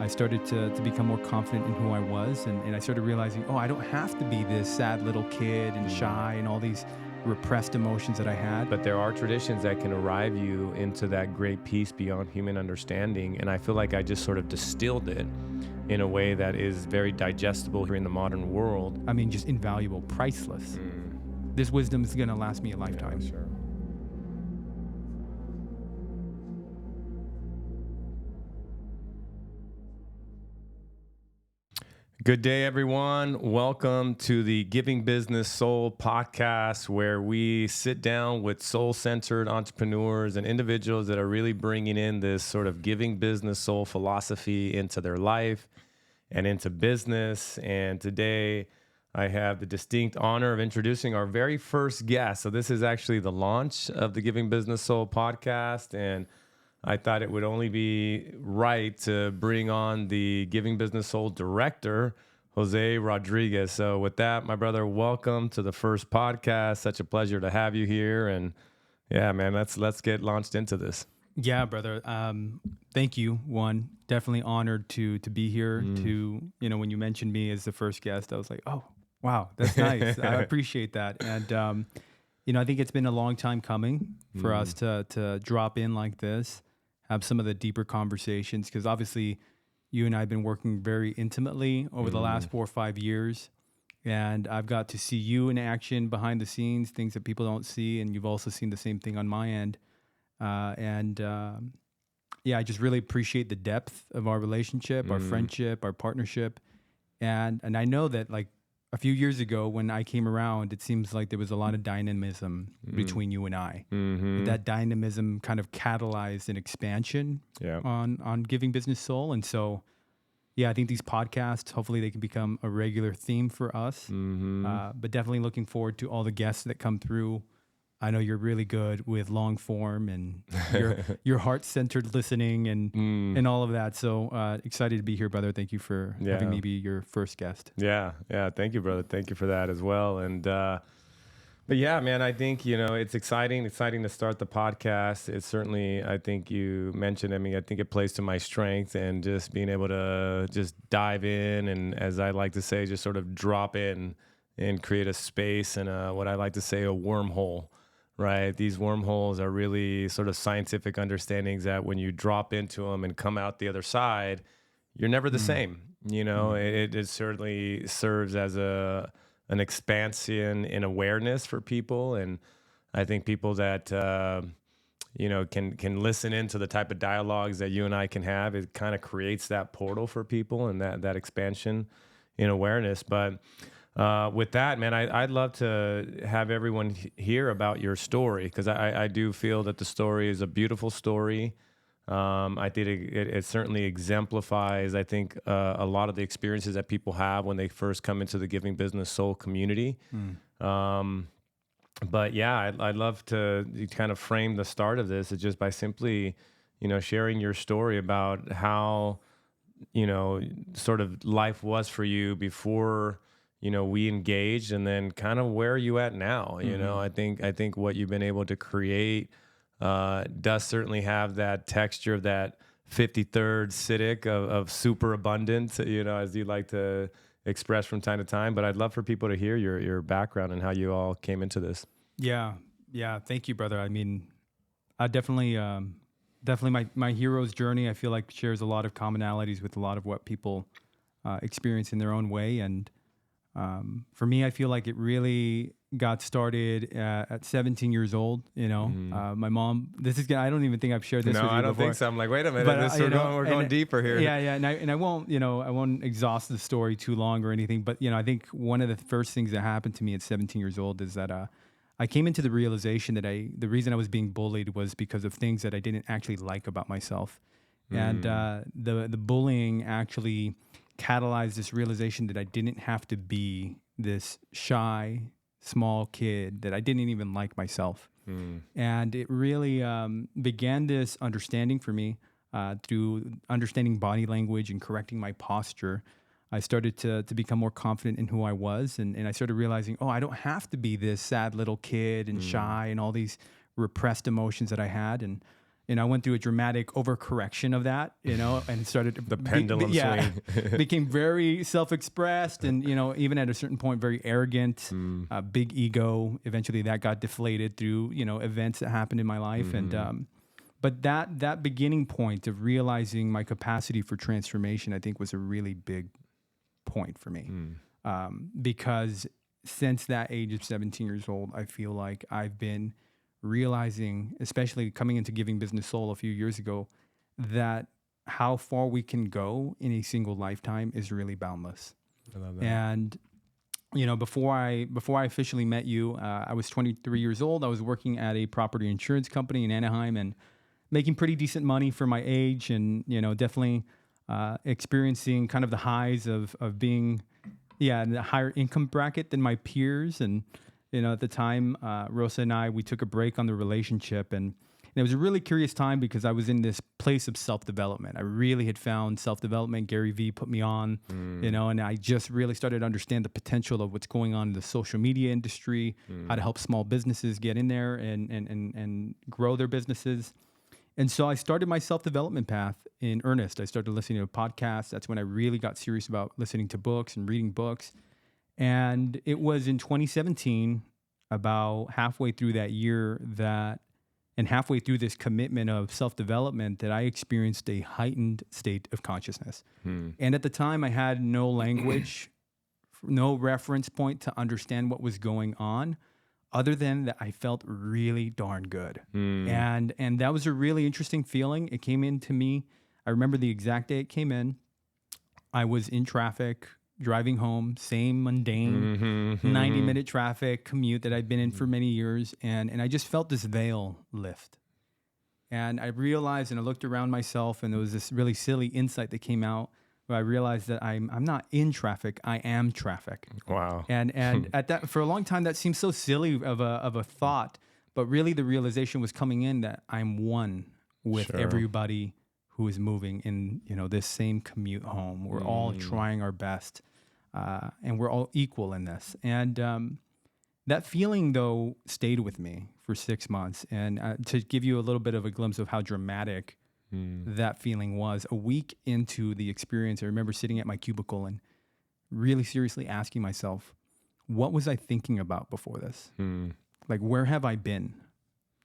I started to become more confident in who I was. And I started realizing, I don't have to be this sad little kid and shy and all these repressed emotions that I had. But there are traditions that can arrive you into that great peace beyond human understanding. And I feel like I just sort of distilled it in a way that is very digestible here in the modern world. I mean, just invaluable, priceless. This wisdom is going to last me a lifetime. Yeah, sure. Good day, everyone. Welcome to the Giving Business Soul podcast, where we sit down with soul-centered entrepreneurs and individuals that are really bringing in this sort of giving business soul philosophy into their life and into business. And today I have the distinct honor of introducing our very first guest. So this is actually the launch of the Giving Business Soul podcast, and I thought it would only be right to bring on the Giving Business Soul director, Jose Rodriguez. So with that, my brother, welcome to the first podcast. Such a pleasure to have you here. And yeah, man, let's get launched into this. Yeah, brother. Thank you. One, definitely honored to be here. When you mentioned me as the first guest, I was like, oh, wow, that's nice. I appreciate that. And, I think it's been a long time coming for us to drop in like this, have some of the deeper conversations, because obviously you and I have been working very intimately over the last 4 or 5 years, and I've got to see you in action behind the scenes, things that people don't see, and you've also seen the same thing on my end. I just really appreciate the depth of our relationship, our friendship, our partnership, and I know that like a few years ago when I came around, it seems like there was a lot of dynamism between you and I. That dynamism kind of catalyzed an expansion on Giving Business Soul. And so, I think these podcasts, hopefully they can become a regular theme for us. But definitely looking forward to all the guests that come through. I know you're really good with long form and your heart-centered listening and all of that. So excited to be here, brother. Thank you for having me be your first guest. Yeah. Thank you, brother. Thank you for that as well. And but yeah, man, I think it's exciting to start the podcast. It's certainly, I think you mentioned, I think it plays to my strength, and just being able to just dive in, and as I like to say, just sort of drop in and create a space and what I like to say, a wormhole. Right. These wormholes are really sort of scientific understandings that when you drop into them and come out the other side, you're never the same. It certainly serves as an expansion in awareness for people. And I think people that, can listen into the type of dialogues that you and I can have, it kind of creates that portal for people and that expansion in awareness. But with that, man, I'd love to have everyone hear about your story, because I do feel that the story is a beautiful story. I think it certainly exemplifies, I think, a lot of the experiences that people have when they first come into the Giving Business Soul community. But yeah, I'd love to kind of frame the start of this just by simply, sharing your story about how, sort of life was for you before we engaged, and then kind of where are you at now? I think what you've been able to create does certainly have that texture of that 53rd Civic of super abundance, as you like to express from time to time. But I'd love for people to hear your background and how you all came into this. Yeah. Thank you, brother. I mean, I definitely my hero's journey, I feel like shares a lot of commonalities with a lot of what people experience in their own way. And for me, I feel like it really got started at 17 years old. My mom, I don't even think I've shared this with you I don't before. think so. I'm like, wait a minute, But, we're going deeper here. Yeah. And I won't exhaust the story too long or anything. But, I think one of the first things that happened to me at 17 years old is that I came into the realization that the reason I was being bullied was because of things that I didn't actually like about myself. And the bullying actually catalyzed this realization that I didn't have to be this shy, small kid, that I didn't even like myself. And it really began this understanding for me through understanding body language and correcting my posture. I started to become more confident in who I was. And I started realizing, I don't have to be this sad little kid and shy and all these repressed emotions that I had. And I went through a dramatic overcorrection of that, and started to The pendulum swing. became very self-expressed and, even at a certain point, very arrogant, big ego. Eventually that got deflated through, events that happened in my life. And, but that beginning point of realizing my capacity for transformation, I think was a really big point for me. Because since that age of 17 years old, I feel like I've been realizing, especially coming into Giving Business Soul a few years ago, that how far we can go in a single lifetime is really boundless. I love that. And before I officially met you, I was 23 years old. I was working at a property insurance company in Anaheim and making pretty decent money for my age, and definitely experiencing kind of the highs of being in a higher income bracket than my peers. And at the time, Rosa and I, we took a break on the relationship, and it was a really curious time because I was in this place of self-development. I really had found self-development. Gary Vee put me on, and I just really started to understand the potential of what's going on in the social media industry, how to help small businesses get in there and grow their businesses. And so I started my self-development path in earnest. I started listening to podcasts. That's when I really got serious about listening to books and reading books. And it was in 2017, about halfway through that year, and halfway through this commitment of self-development, that I experienced a heightened state of consciousness. And at the time, I had no language, no reference point to understand what was going on, other than that I felt really darn good. And that was a really interesting feeling. It came into me. I remember the exact day it came in. I was in traffic, driving home, same mundane 90-minute traffic commute that I'd been in for many years. And I just felt this veil lift. And I realized, and I looked around myself, and there was this really silly insight that came out where I realized that I'm not in traffic, I am traffic. Wow. And at that, for a long time, that seemed so silly of a thought, but really the realization was coming in that I'm one with everybody who is moving in, this same commute home. We're all trying our best, and we're all equal in this. And that feeling, though, stayed with me for 6 months. And to give you a little bit of a glimpse of how dramatic that feeling was, a week into the experience, I remember sitting at my cubicle and really seriously asking myself, what was I thinking about before this? Like, where have I been?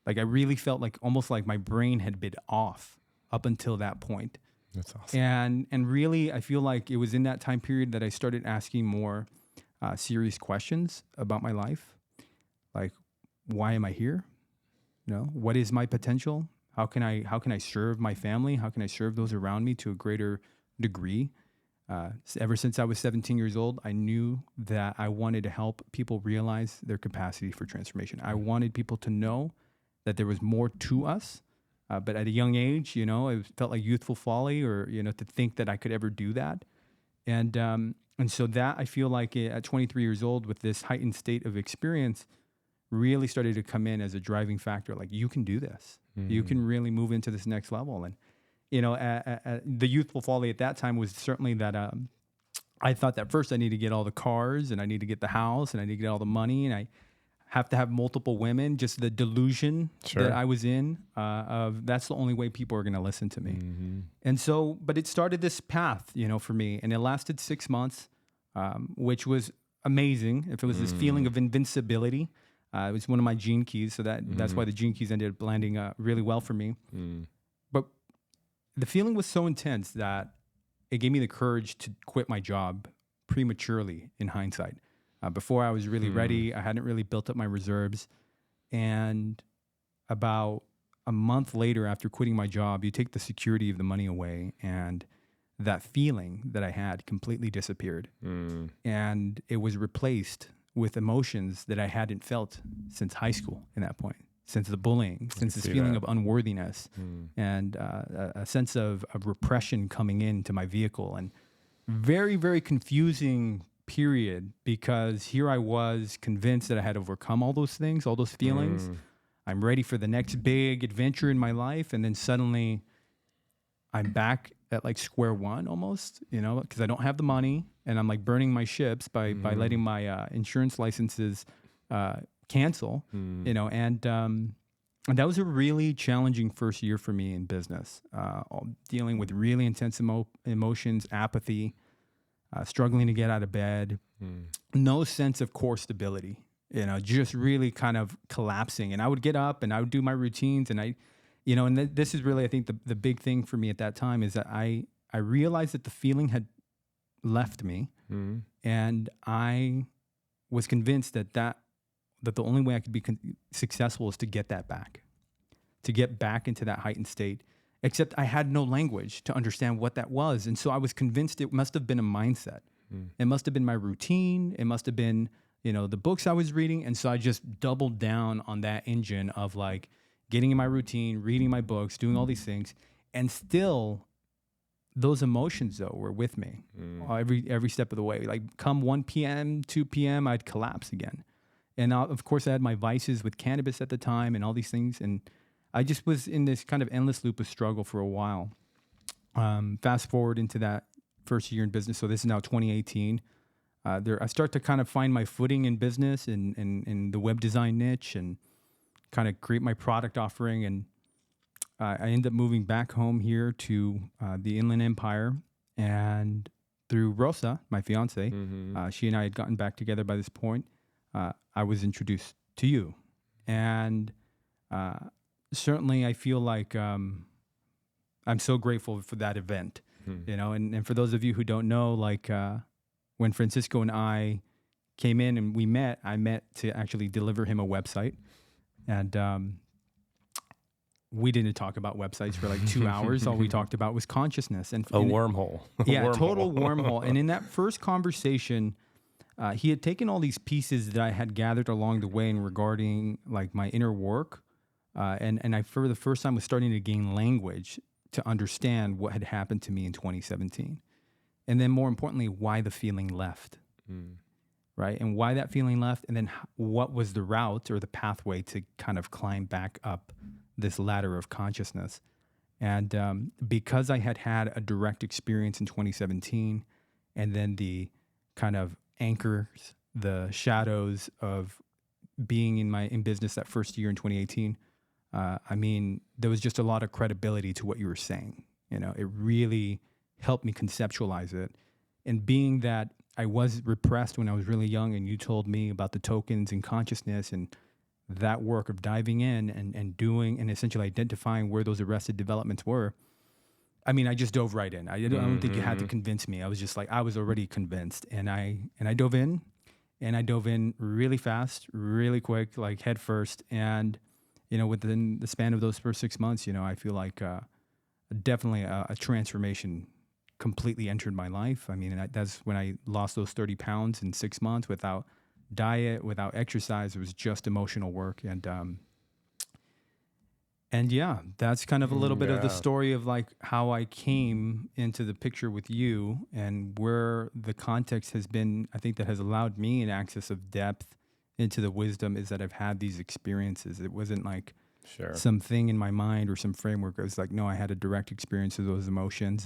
Like, I really felt like almost like my brain had been off up until that point. That's awesome. And really, I feel like it was in that time period that I started asking more serious questions about my life. Like, why am I here? What is my potential? How can I serve my family? How can I serve those around me to a greater degree? Ever since I was 17 years old, I knew that I wanted to help people realize their capacity for transformation. I wanted people to know that there was more to us. But at a young age, it felt like youthful folly, or to think that I could ever do that. And so that, I feel like at 23 years old, with this heightened state of experience, really started to come in as a driving factor. Like, you can do this. You can really move into this next level. And, the youthful folly at that time was certainly that I thought that first I need to get all the cars, and I need to get the house, and I need to get all the money, and I have to have multiple women. Just the delusion that I was in of that's the only way people are going to listen to me. And so, but it started this path, for me, and it lasted 6 months, which was amazing. If it was this feeling of invincibility. It was one of my gene keys, so that's why the gene keys ended up landing really well for me. But the feeling was so intense that it gave me the courage to quit my job prematurely in hindsight. Before I was really ready, I hadn't really built up my reserves. And about a month later, after quitting my job, you take the security of the money away, and that feeling that I had completely disappeared. And it was replaced with emotions that I hadn't felt since high school in that point, since the bullying, since this feeling of unworthiness, and a sense of repression coming into my vehicle. And very, very confusing period, because here I was convinced that I had overcome all those things, all those feelings. I'm ready for the next big adventure in my life. And then suddenly I'm back at like square one almost, because I don't have the money, and I'm like burning my ships by letting my insurance licenses cancel, and And that was a really challenging first year for me in business, dealing with really intense emotions, apathy, struggling to get out of bed, no sense of core stability, just really kind of collapsing. And I would get up and I would do my routines and this is really, I think the big thing for me at that time is that I realized that the feeling had left me, and I was convinced that the only way I could be successful is to get that back, to get back into that heightened state. Except I had no language to understand what that was, and so I was convinced it must have been a mindset. It must have been my routine. It must have been the books I was reading, and so I just doubled down on that engine of like getting in my routine, reading my books, doing all these things, and still. Those emotions, though, were with me every step of the way. Like come 1 p.m., 2 p.m., I'd collapse again. And of course, I had my vices with cannabis at the time and all these things. And I just was in this kind of endless loop of struggle for a while. Fast forward into that first year in business. So this is now 2018. I start to kind of find my footing in business and in the web design niche and kind of create my product offering. And I ended up moving back home here to the Inland Empire, and through Rosa, my fiance, she and I had gotten back together by this point. I was introduced to you, and certainly I feel like I'm so grateful for that event, and for those of you who don't know, like when Francisco and I came in and I met to actually deliver him a website, and we didn't talk about websites for like 2 hours. All we talked about was consciousness and a wormhole. Yeah, total wormhole. And in that first conversation, he had taken all these pieces that I had gathered along the way and regarding like my inner work, and I for the first time was starting to gain language to understand what had happened to me in 2017, and then more importantly, why the feeling left, right? And why that feeling left, and then what was the route or the pathway to kind of climb back up this ladder of consciousness. And because I had had a direct experience in 2017, and then the kind of anchors, the shadows of being in business that first year in 2018, there was just a lot of credibility to what you were saying. It really helped me conceptualize it. And being that I was repressed when I was really young, and you told me about the tokens and consciousness and that work of diving in and doing and essentially identifying where those arrested developments were, I just dove right in. I don't think you had to convince me. I was just like, I was already convinced, and I dove in, and I dove in really fast, really quick, like head first. And within the span of those first 6 months, I feel like definitely a transformation completely entered my life. That's when I lost those 30 pounds in 6 months without diet, without exercise. It was just emotional work. And yeah, that's kind of a little bit of the story of like how I came into the picture with you, and where the context has been, I think, that has allowed me an access of depth into the wisdom is that I've had these experiences. It wasn't like something in my mind or some framework. It was like, no, I had a direct experience of those emotions.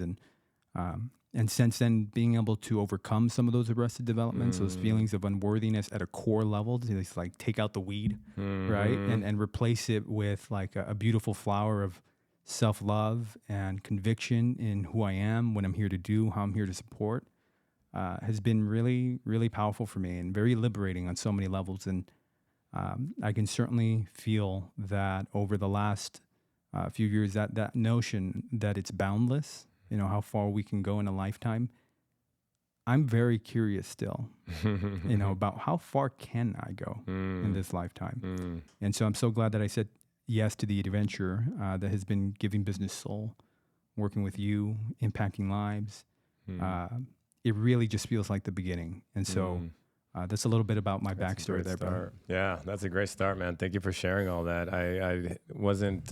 And since then, being able to overcome some of those arrested developments, those feelings of unworthiness at a core level, to just like take out the weed, right? And replace it with like a beautiful flower of self-love and conviction in who I am, what I'm here to do, how I'm here to support, has been really, really powerful for me and very liberating on so many levels. And I can certainly feel that over the last few years, that notion that it's boundless, how far we can go in a lifetime. I'm very curious still, about how far can I go in this lifetime. And so I'm so glad that I said yes to the adventure that has been giving business soul, working with you, impacting lives. It really just feels like the beginning. And so that's a little bit about my backstory there, bro. Yeah, that's a great start, man. Thank you for sharing all that. I wasn't...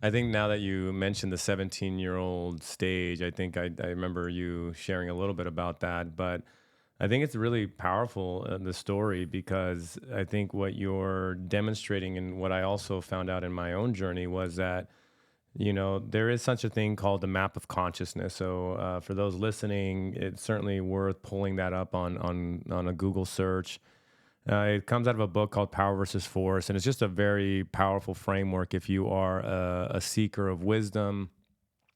I think now that you mentioned the 17-year-old stage, I think I remember you sharing a little bit about that. But I think it's really powerful, the story, because I think what you're demonstrating, and what I also found out in my own journey, was that, there is such a thing called the map of consciousness. So for those listening, it's certainly worth pulling that up on a Google search. It comes out of a book called Power versus Force, and it's just a very powerful framework if you are a seeker of wisdom,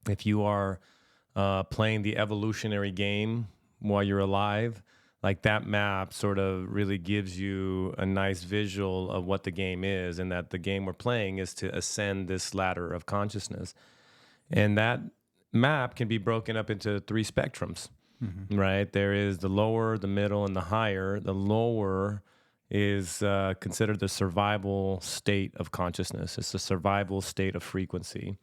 if you are playing the evolutionary game while you're alive. Like that map sort of really gives you a nice visual of what the game is, and that the game we're playing is to ascend this ladder of consciousness. And that map can be broken up into three spectrums, right? There is the lower, the middle, and the higher. The lower is considered the survival state of consciousness. It's the survival state of frequency.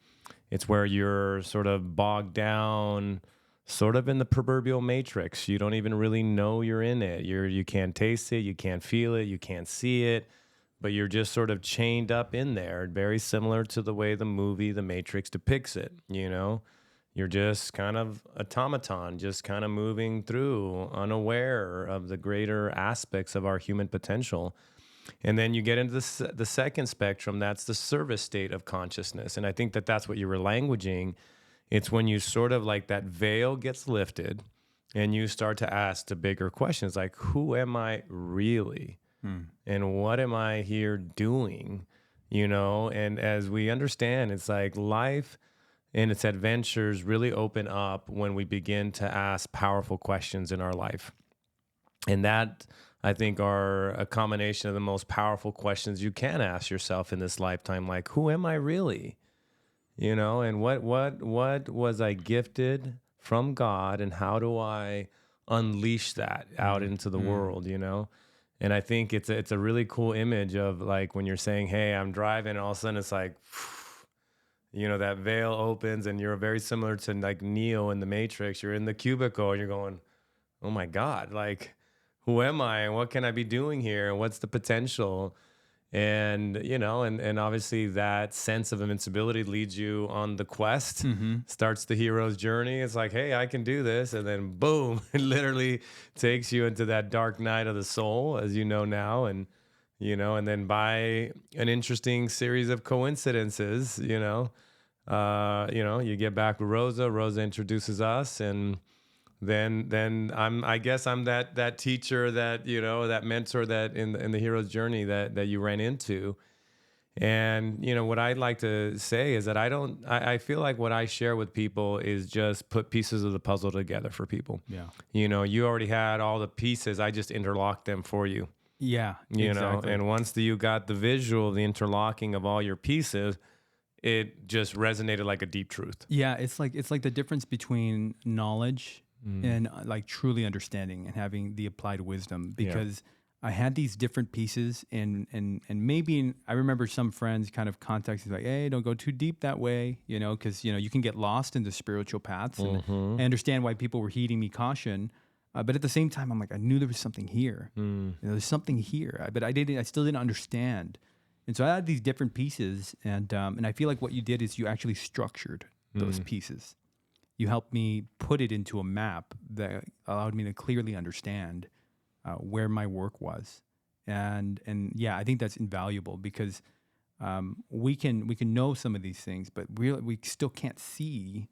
It's where you're sort of bogged down, sort of in the proverbial matrix. You don't even really know you're in it. You can't taste it, you can't feel it, you can't see it, but you're just sort of chained up in there, very similar to the way the movie The Matrix depicts it, you know? You're just kind of automaton, just kind of moving through, unaware of the greater aspects of our human potential. And then you get into the second spectrum, that's the service state of consciousness. And I think that that's what you were languaging. It's when you sort of like that veil gets lifted and you start to ask the bigger questions like, who am I really? And what am I here doing? You know, and as we understand, it's like life and its adventures really open up when we begin to ask powerful questions in our life. And that, I think, are a combination of the most powerful questions you can ask yourself in this lifetime. Like, who am I really? You know, and what was I gifted from God, and how do I unleash that out into the world, you know? And I think it's a really cool image of like when you're saying, hey, I'm driving, and all of a sudden it's like, you know, that veil opens and you're very similar to like Neo in the Matrix. You're in the cubicle and you're going, oh my God, like, who am I and what can I be doing here? And what's the potential? And, you know, and obviously that sense of invincibility leads you on the quest, starts the hero's journey. It's like, hey, I can do this. And then boom, it literally takes you into that dark night of the soul, as you know now. And, you know, and then by an interesting series of coincidences, you know, you get back with Rosa. Rosa introduces us, and then I guess I'm that teacher, that, you know, that mentor that in the hero's journey that you ran into. And, you know, what I'd like to say is that I feel like what I share with people is just put pieces of the puzzle together for people. Yeah. You know, you already had all the pieces. I just interlocked them for you. Yeah. You exactly. know, and once you got the visual, the interlocking of all your pieces, it just resonated like a deep truth. Yeah, it's like the difference between knowledge and like truly understanding and having the applied wisdom, because I had these different pieces and maybe I remember some friends kind of contacted like, hey, don't go too deep that way, you know, because, you know, you can get lost in the spiritual paths. And I understand why people were heeding me caution. But at the same time, I'm like, I knew there was something here. You know, there's something here, but I still didn't understand. And so I had these different pieces, and I feel like what you did is you actually structured those pieces. You helped me put it into a map that allowed me to clearly understand where my work was, and yeah, I think that's invaluable, because we can know some of these things, but we still can't see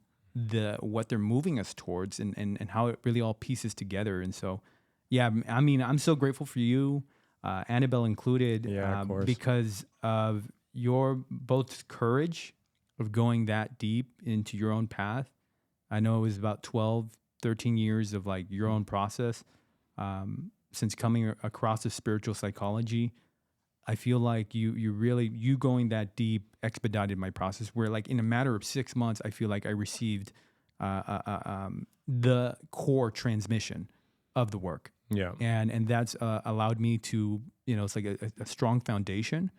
what they're moving us towards, and how it really all pieces together. And so, yeah, I mean, I'm so grateful for you, Annabelle included, Of course. because of your both courage of going that deep into your own path. I know it was about 12, 13 years of like your own process since coming across the spiritual psychology. I feel like you going that deep expedited my process, where like in a matter of 6 months, I feel like I received the core transmission of the work. Yeah. And that's allowed me to, you know, it's like a strong foundation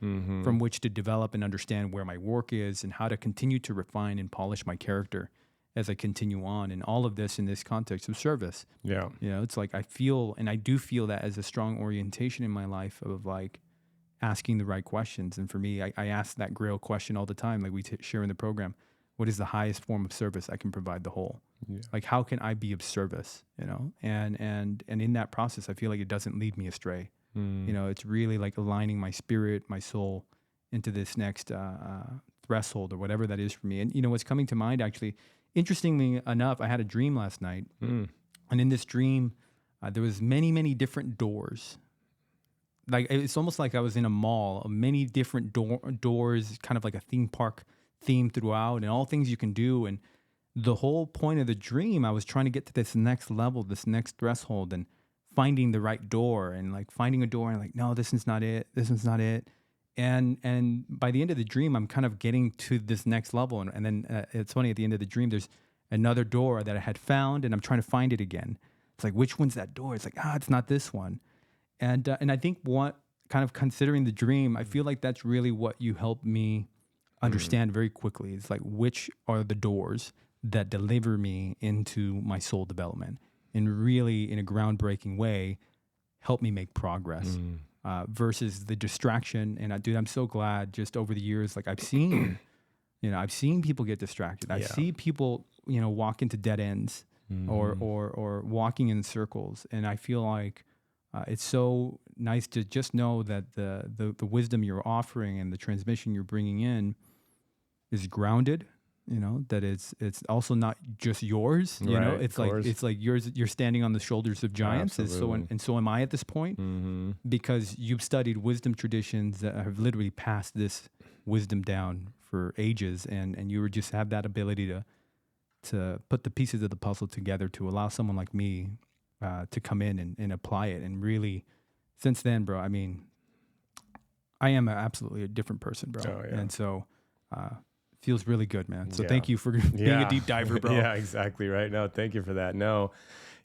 from which to develop and understand where my work is and how to continue to refine and polish my character as I continue on. And all of this in this context of service. Yeah. You know, it's like I feel, and I do feel that as a strong orientation in my life of like asking the right questions. And for me, I ask that Grail question all the time, like we share in the program. What is the highest form of service I can provide the whole? Yeah. Like, how can I be of service, you know? And in that process, I feel like it doesn't lead me astray. You know, it's really like aligning my spirit, my soul into this next threshold or whatever that is for me. And, you know, what's coming to mind, actually, interestingly enough, I had a dream last night. And in this dream, there was many, many different doors like it's almost like I was in a mall, many different doors, kind of like a theme park theme throughout, and all things you can do. And the whole point of the dream, I was trying to get to this next level, this next threshold, and finding the right door, and like finding a door, and like, no, this is not it. This is not it. And by the end of the dream, I'm kind of getting to this next level, and then it's funny, at the end of the dream, there's another door that I had found, and I'm trying to find it again. It's like, which one's that door? It's like, it's not this one. And I think what kind of considering the dream, I feel like that's really what you helped me understand very quickly. It's like, which are the doors that deliver me into my soul development, and really in a groundbreaking way help me make progress versus the distraction. And dude, I'm so glad just over the years, like I've seen, I've seen people get distracted. I see people, walk into dead ends or walking in circles. And I feel like it's so nice to just know that the wisdom you're offering and the transmission you're bringing in is grounded, that it's also not just yours, Right, it's like you're standing on the shoulders of giants. And so am I at this point, because you've studied wisdom traditions that have literally passed this wisdom down for ages. And you just have that ability to put the pieces of the puzzle together to allow someone like me to come in and apply it. And really, since then, bro, I mean, I am absolutely a different person, bro. Oh, yeah. And so feels really good, man. So thank you for being a deep diver, bro. Yeah, exactly. Right. No, thank you for that. No.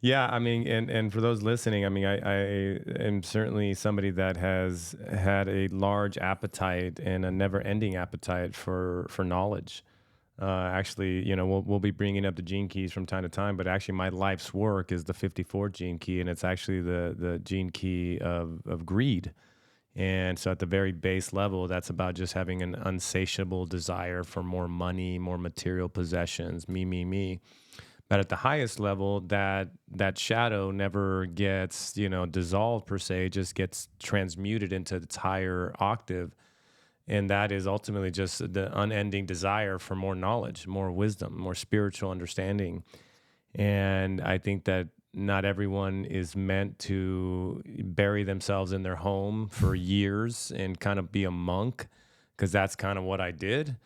Yeah, I mean, and for those listening, I mean, I am certainly somebody that has had a large appetite and a never-ending appetite for knowledge. Actually, we'll be bringing up the gene keys from time to time, but actually my life's work is the 54 gene key, and it's actually the gene key of greed. And so at the very base level, that's about just having an insatiable desire for more money, more material possessions, me. But at the highest level, that shadow never gets, dissolved per se, it just gets transmuted into its higher octave. And that is ultimately just the unending desire for more knowledge, more wisdom, more spiritual understanding. And I think that not everyone is meant to bury themselves in their home for years and kind of be a monk, because that's kind of what I did.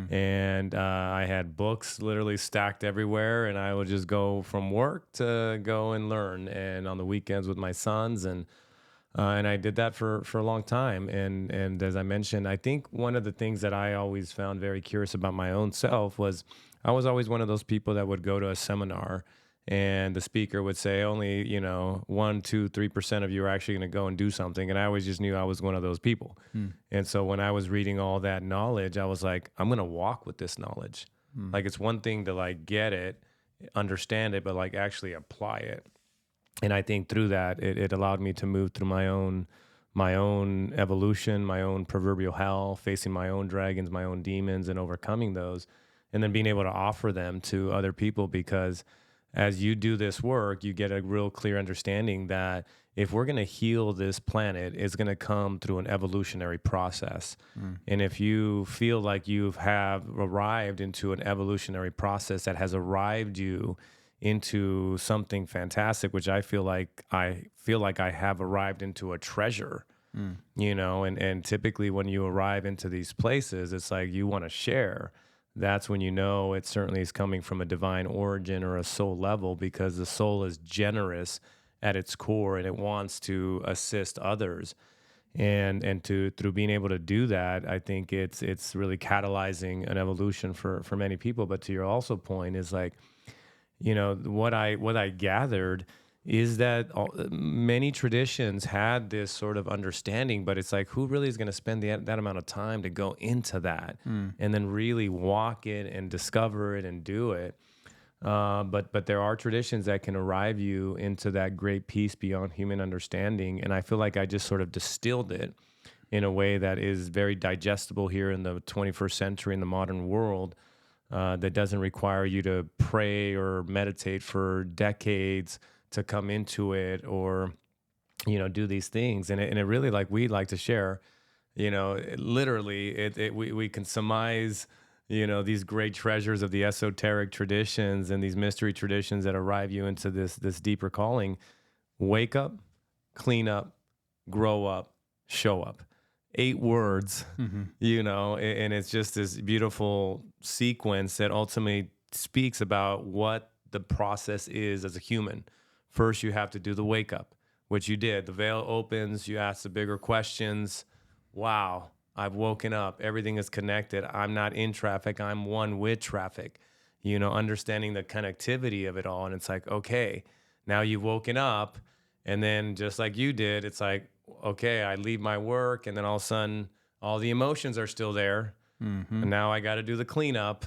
And I had books literally stacked everywhere, and I would just go from work to go and learn, and on the weekends with my sons, and I did that for a long time. And as I mentioned, I think one of the things that I always found very curious about my own self was I was always one of those people that would go to a seminar and the speaker would say only, 1%, 2%, 3% of you are actually going to go and do something. And I always just knew I was one of those people. And so when I was reading all that knowledge, I was like, I'm going to walk with this knowledge. Like, it's one thing to like get it, understand it, but like actually apply it. And I think through that, it allowed me to move through my own evolution, my own proverbial hell, facing my own dragons, my own demons, and overcoming those, and then being able to offer them to other people. Because as you do this work, you get a real clear understanding that if we're going to heal this planet, it's going to come through an evolutionary process. And if you feel like you have arrived into an evolutionary process that has arrived you into something fantastic, which I feel like I have arrived into a treasure, and typically when you arrive into these places, it's like you want to share. That's when it certainly is coming from a divine origin or a soul level, because the soul is generous at its core and it wants to assist others. And through being able to do that, I think it's really catalyzing an evolution for many people. But to your also point is like, what I gathered is that many traditions had this sort of understanding, but it's like, who really is going to spend that amount of time to go into that and then really walk it and discover it and do it? But there are traditions that can arrive you into that great peace beyond human understanding. And I feel like I just sort of distilled it in a way that is very digestible here in the 21st century in the modern world. That doesn't require you to pray or meditate for decades to come into it, or, do these things. And it really, like we like to share, literally we can surmise, these great treasures of the esoteric traditions and these mystery traditions that arrive you into this deeper calling. Wake up, clean up, grow up, show up. 8 words, Mm-hmm. and it's just this beautiful sequence that ultimately speaks about what the process is as a human. First, you have to do the wake up, which you did. The veil opens, you ask the bigger questions. Wow, I've woken up. Everything is connected. I'm not in traffic, I'm one with traffic. Understanding the connectivity of it all. And it's like, okay, now you've woken up. And then just like you did, it's like, okay, I leave my work, and then all of a sudden, all the emotions are still there. Mm-hmm. And now I got to do the cleanup.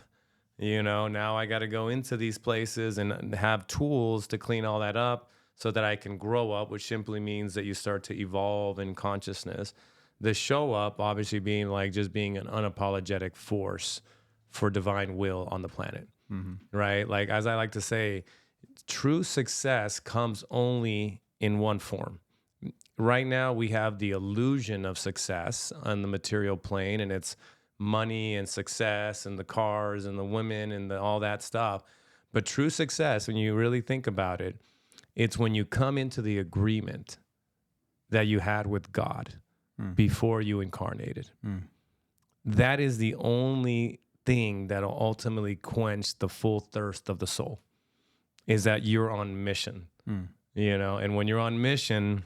Now I got to go into these places and have tools to clean all that up so that I can grow up, which simply means that you start to evolve in consciousness. The show up, obviously, being like just being an unapologetic force for divine will on the planet, right? Like, as I like to say, true success comes only in one form. Right now, we have the illusion of success on the material plane, and it's money and success and the cars and the women and all that stuff. But true success, when you really think about it, it's when you come into the agreement that you had with God before you incarnated. That is the only thing that will ultimately quench the full thirst of the soul, is that you're on mission, and when you're on mission,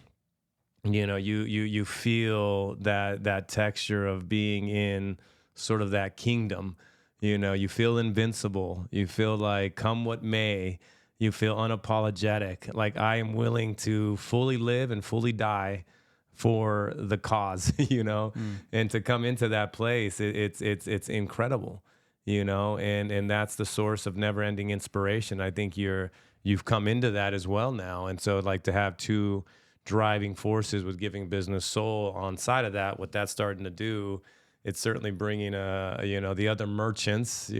you feel that texture of being in sort of that kingdom. You feel invincible. You feel like come what may. You feel unapologetic. Like, I am willing to fully live and fully die for the cause, and to come into that place, it's incredible, and that's the source of never ending inspiration. I think you've come into that as well now. And so, like, to have two driving forces with Giving Business Soul on side of that, what that's starting to do, it's certainly bringing the other merchants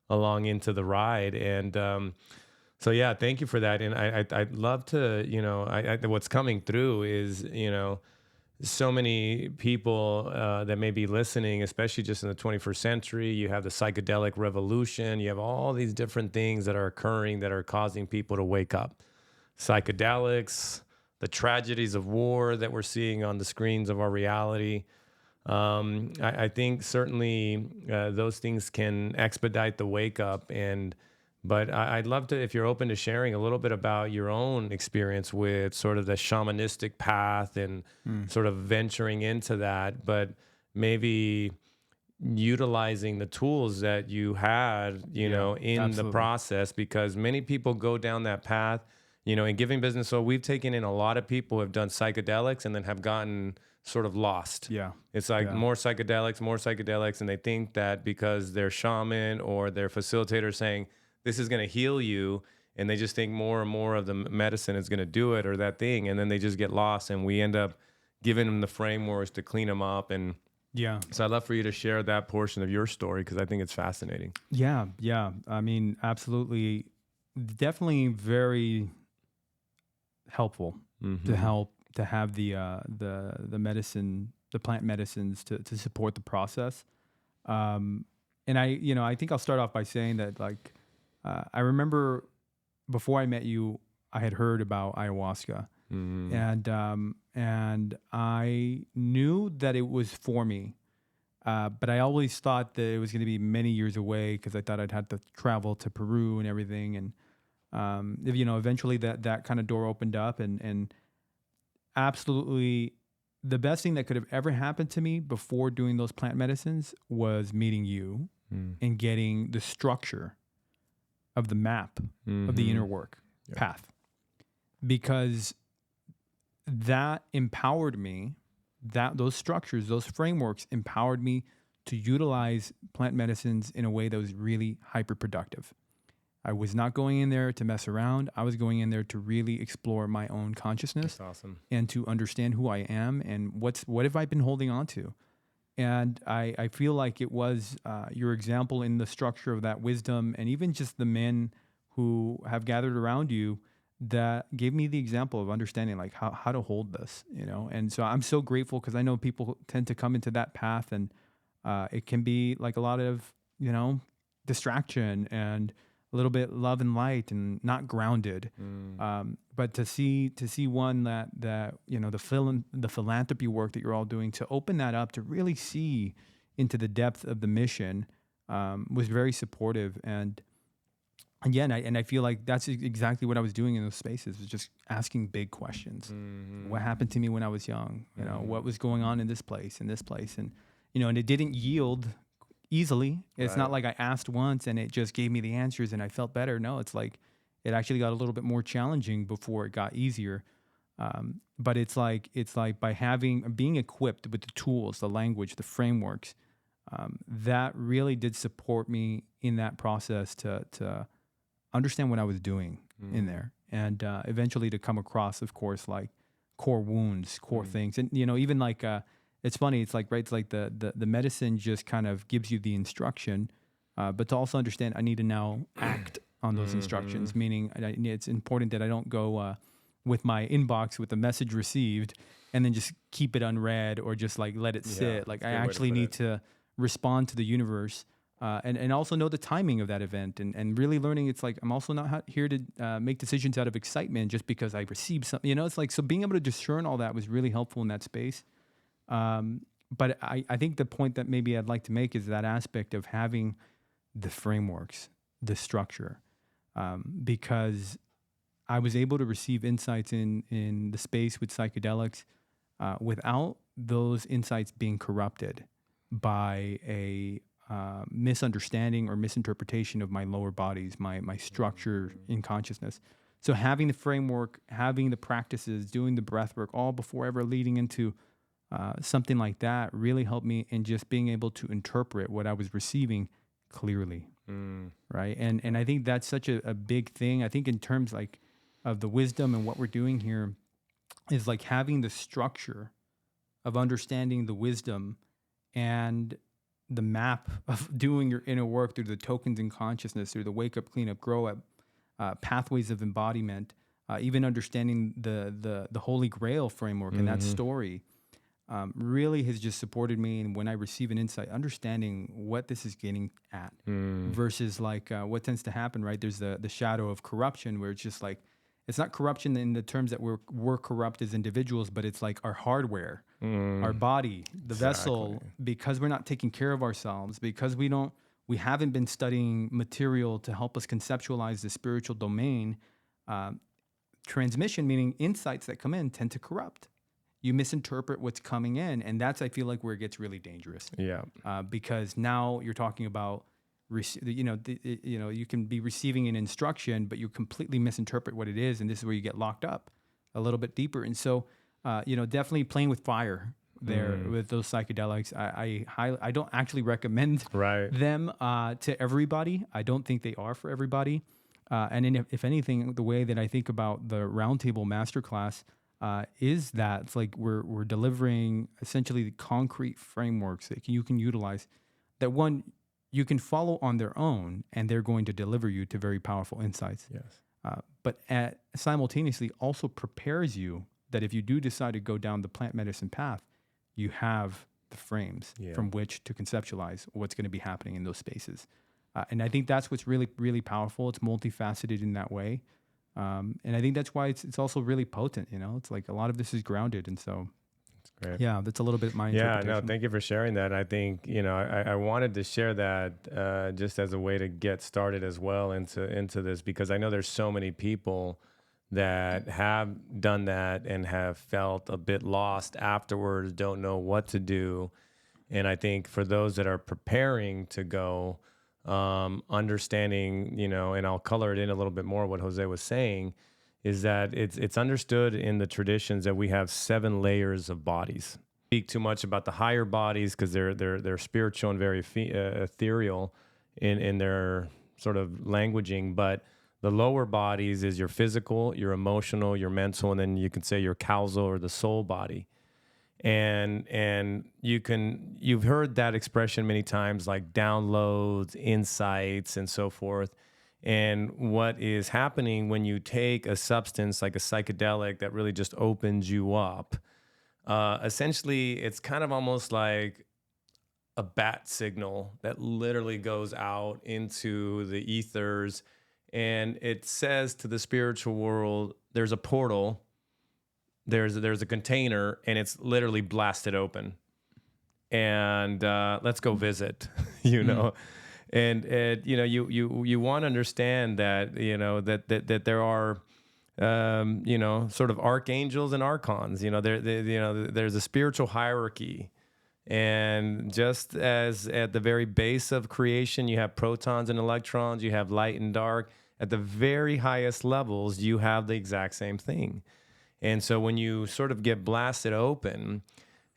along into the ride. And so yeah, thank you for that. And I'd love to, what's coming through is so many people that may be listening, especially just in the 21st century. You have the psychedelic revolution. You have all these different things that are occurring that are causing people to wake up. Psychedelics, the tragedies of war that we're seeing on the screens of our reality. I think certainly those things can expedite the wake up. But I'd love to, if you're open to sharing a little bit about your own experience with sort of the shamanistic path and sort of venturing into that, but maybe utilizing the tools that you had, in absolutely. the process, because many people go down that path. In Giving Business. So we've taken in a lot of people who have done psychedelics and then have gotten sort of lost. Yeah. It's like more psychedelics. And they think that because their shaman or their facilitator saying, this is going to heal you, and they just think more and more of the medicine is going to do it, or that thing. And then they just get lost, and we end up giving them the frameworks to clean them up. And Yeah. so I'd love for you to share that portion of your story, because I think it's fascinating. Yeah. I mean, absolutely. Definitely very helpful to have the medicine, the plant medicines to support the process. And I think I'll start off by saying that, like, I remember before I met you, I had heard about ayahuasca, and I knew that it was for me. But I always thought that it was going to be many years away, because I thought I'd have to travel to Peru and everything. And eventually that kind of door opened up, and absolutely the best thing that could have ever happened to me before doing those plant medicines was meeting you and getting the structure of the map of the inner work path, because that empowered me, that those structures, those frameworks empowered me to utilize plant medicines in a way that was really hyper productive. I was not going in there to mess around. I was going in there to really explore my own consciousness. That's awesome. And to understand who I am and what have I been holding on to. And I feel like it was your example in the structure of that wisdom, and even just the men who have gathered around you that gave me the example of understanding, like, how to hold this, And so I'm so grateful, because I know people tend to come into that path, and it can be like a lot of, distraction and a little bit love and light and not grounded. But to see one that the philanthropy work that you're all doing, to open that up, to really see into the depth of the mission, was very supportive. And again, I feel like that's exactly what I was doing in those spaces, was just asking big questions. What happened to me when I was young? What was going on in this place, and and it didn't yield easily. It's not like I asked once and it just gave me the answers and I felt better. No, it's like it actually got a little bit more challenging before it got easier. But it's like by being equipped with the tools, the language, the frameworks, that really did support me in that process to understand what I was doing in there, and eventually to come across, of course, like core wounds, core things, and even like it's funny. It's like, right. It's like the medicine just kind of gives you the instruction, but to also understand, I need to now act on those instructions. Meaning, it's important that I don't go with my inbox with the message received and then just keep it unread or just like let it sit. Like I actually need to respond to the universe, and also know the timing of that event, and really learning. It's like I'm also not here to make decisions out of excitement just because I received something. It's like, so being able to discern all that was really helpful in that space. But I think the point that maybe I'd like to make is that aspect of having the frameworks, the structure, because I was able to receive insights in the space with psychedelics without those insights being corrupted by a misunderstanding or misinterpretation of my lower bodies, my structure in consciousness. So having the framework, having the practices, doing the breath work, all before ever leading into something like that really helped me in just being able to interpret what I was receiving clearly. Right. And I think that's such a big thing. I think in terms like of the wisdom and what we're doing here is like having the structure of understanding the wisdom and the map of doing your inner work through the tokens in consciousness, through the wake up, clean up, grow up, pathways of embodiment, even understanding the Holy Grail framework and that story. Really has just supported me. And when I receive an insight, understanding what this is getting at versus like what tends to happen, right? There's the shadow of corruption where it's just like, it's not corruption in the terms that we're corrupt as individuals, but it's like our hardware, our body, the vessel, because we're not taking care of ourselves, because we haven't been studying material to help us conceptualize the spiritual domain. Transmission, meaning insights that come in, tend to corrupt. You misinterpret what's coming in, and that's, I feel like, where it gets really dangerous. Yeah. Because now you're talking about, you can be receiving an instruction, but you completely misinterpret what it is, and this is where you get locked up a little bit deeper. And so, definitely playing with fire there with those psychedelics. I don't actually recommend them to everybody. I don't think they are for everybody. And if anything, the way that I think about the Roundtable Masterclass is that it's like we're delivering essentially the concrete frameworks that you can utilize, that one you can follow on their own, and they're going to deliver you to very powerful insights. Yes. But simultaneously also prepares you that if you do decide to go down the plant medicine path, you have the frames from which to conceptualize what's going to be happening in those spaces. And I think that's what's really, really powerful. It's multifaceted in that way. And I think that's why it's also really potent. It's like a lot of this is grounded. And so, great. Yeah, that's a little bit my interpretation. Yeah, no, thank you for sharing that. I think, I wanted to share that just as a way to get started as well into this, because I know there's so many people that have done that and have felt a bit lost afterwards, don't know what to do. And I think for those that are preparing to go, understanding, and I'll color it in a little bit more, what Jose was saying, is that it's understood in the traditions that we have 7 layers of bodies. Speak too much about the higher bodies because they're spiritual and very ethereal in their sort of languaging, but the lower bodies is your physical, your emotional, your mental, and then you can say your causal or the soul body. And you've heard that expression many times, like downloads, insights, and so forth. And what is happening when you take a substance like a psychedelic that really just opens you up, essentially it's kind of almost like a bat signal that literally goes out into the ethers and it says to the spiritual world, there's a portal, there's a container, and it's literally blasted open. And let's go visit, you know. And you know, you want to understand that, you know, that there are you know, sort of archangels and archons. You know, you know, there's a spiritual hierarchy. And just as at the very base of creation, you have protons and electrons, you have light and dark. At the very highest levels, you have the exact same thing. And so when you sort of get blasted open,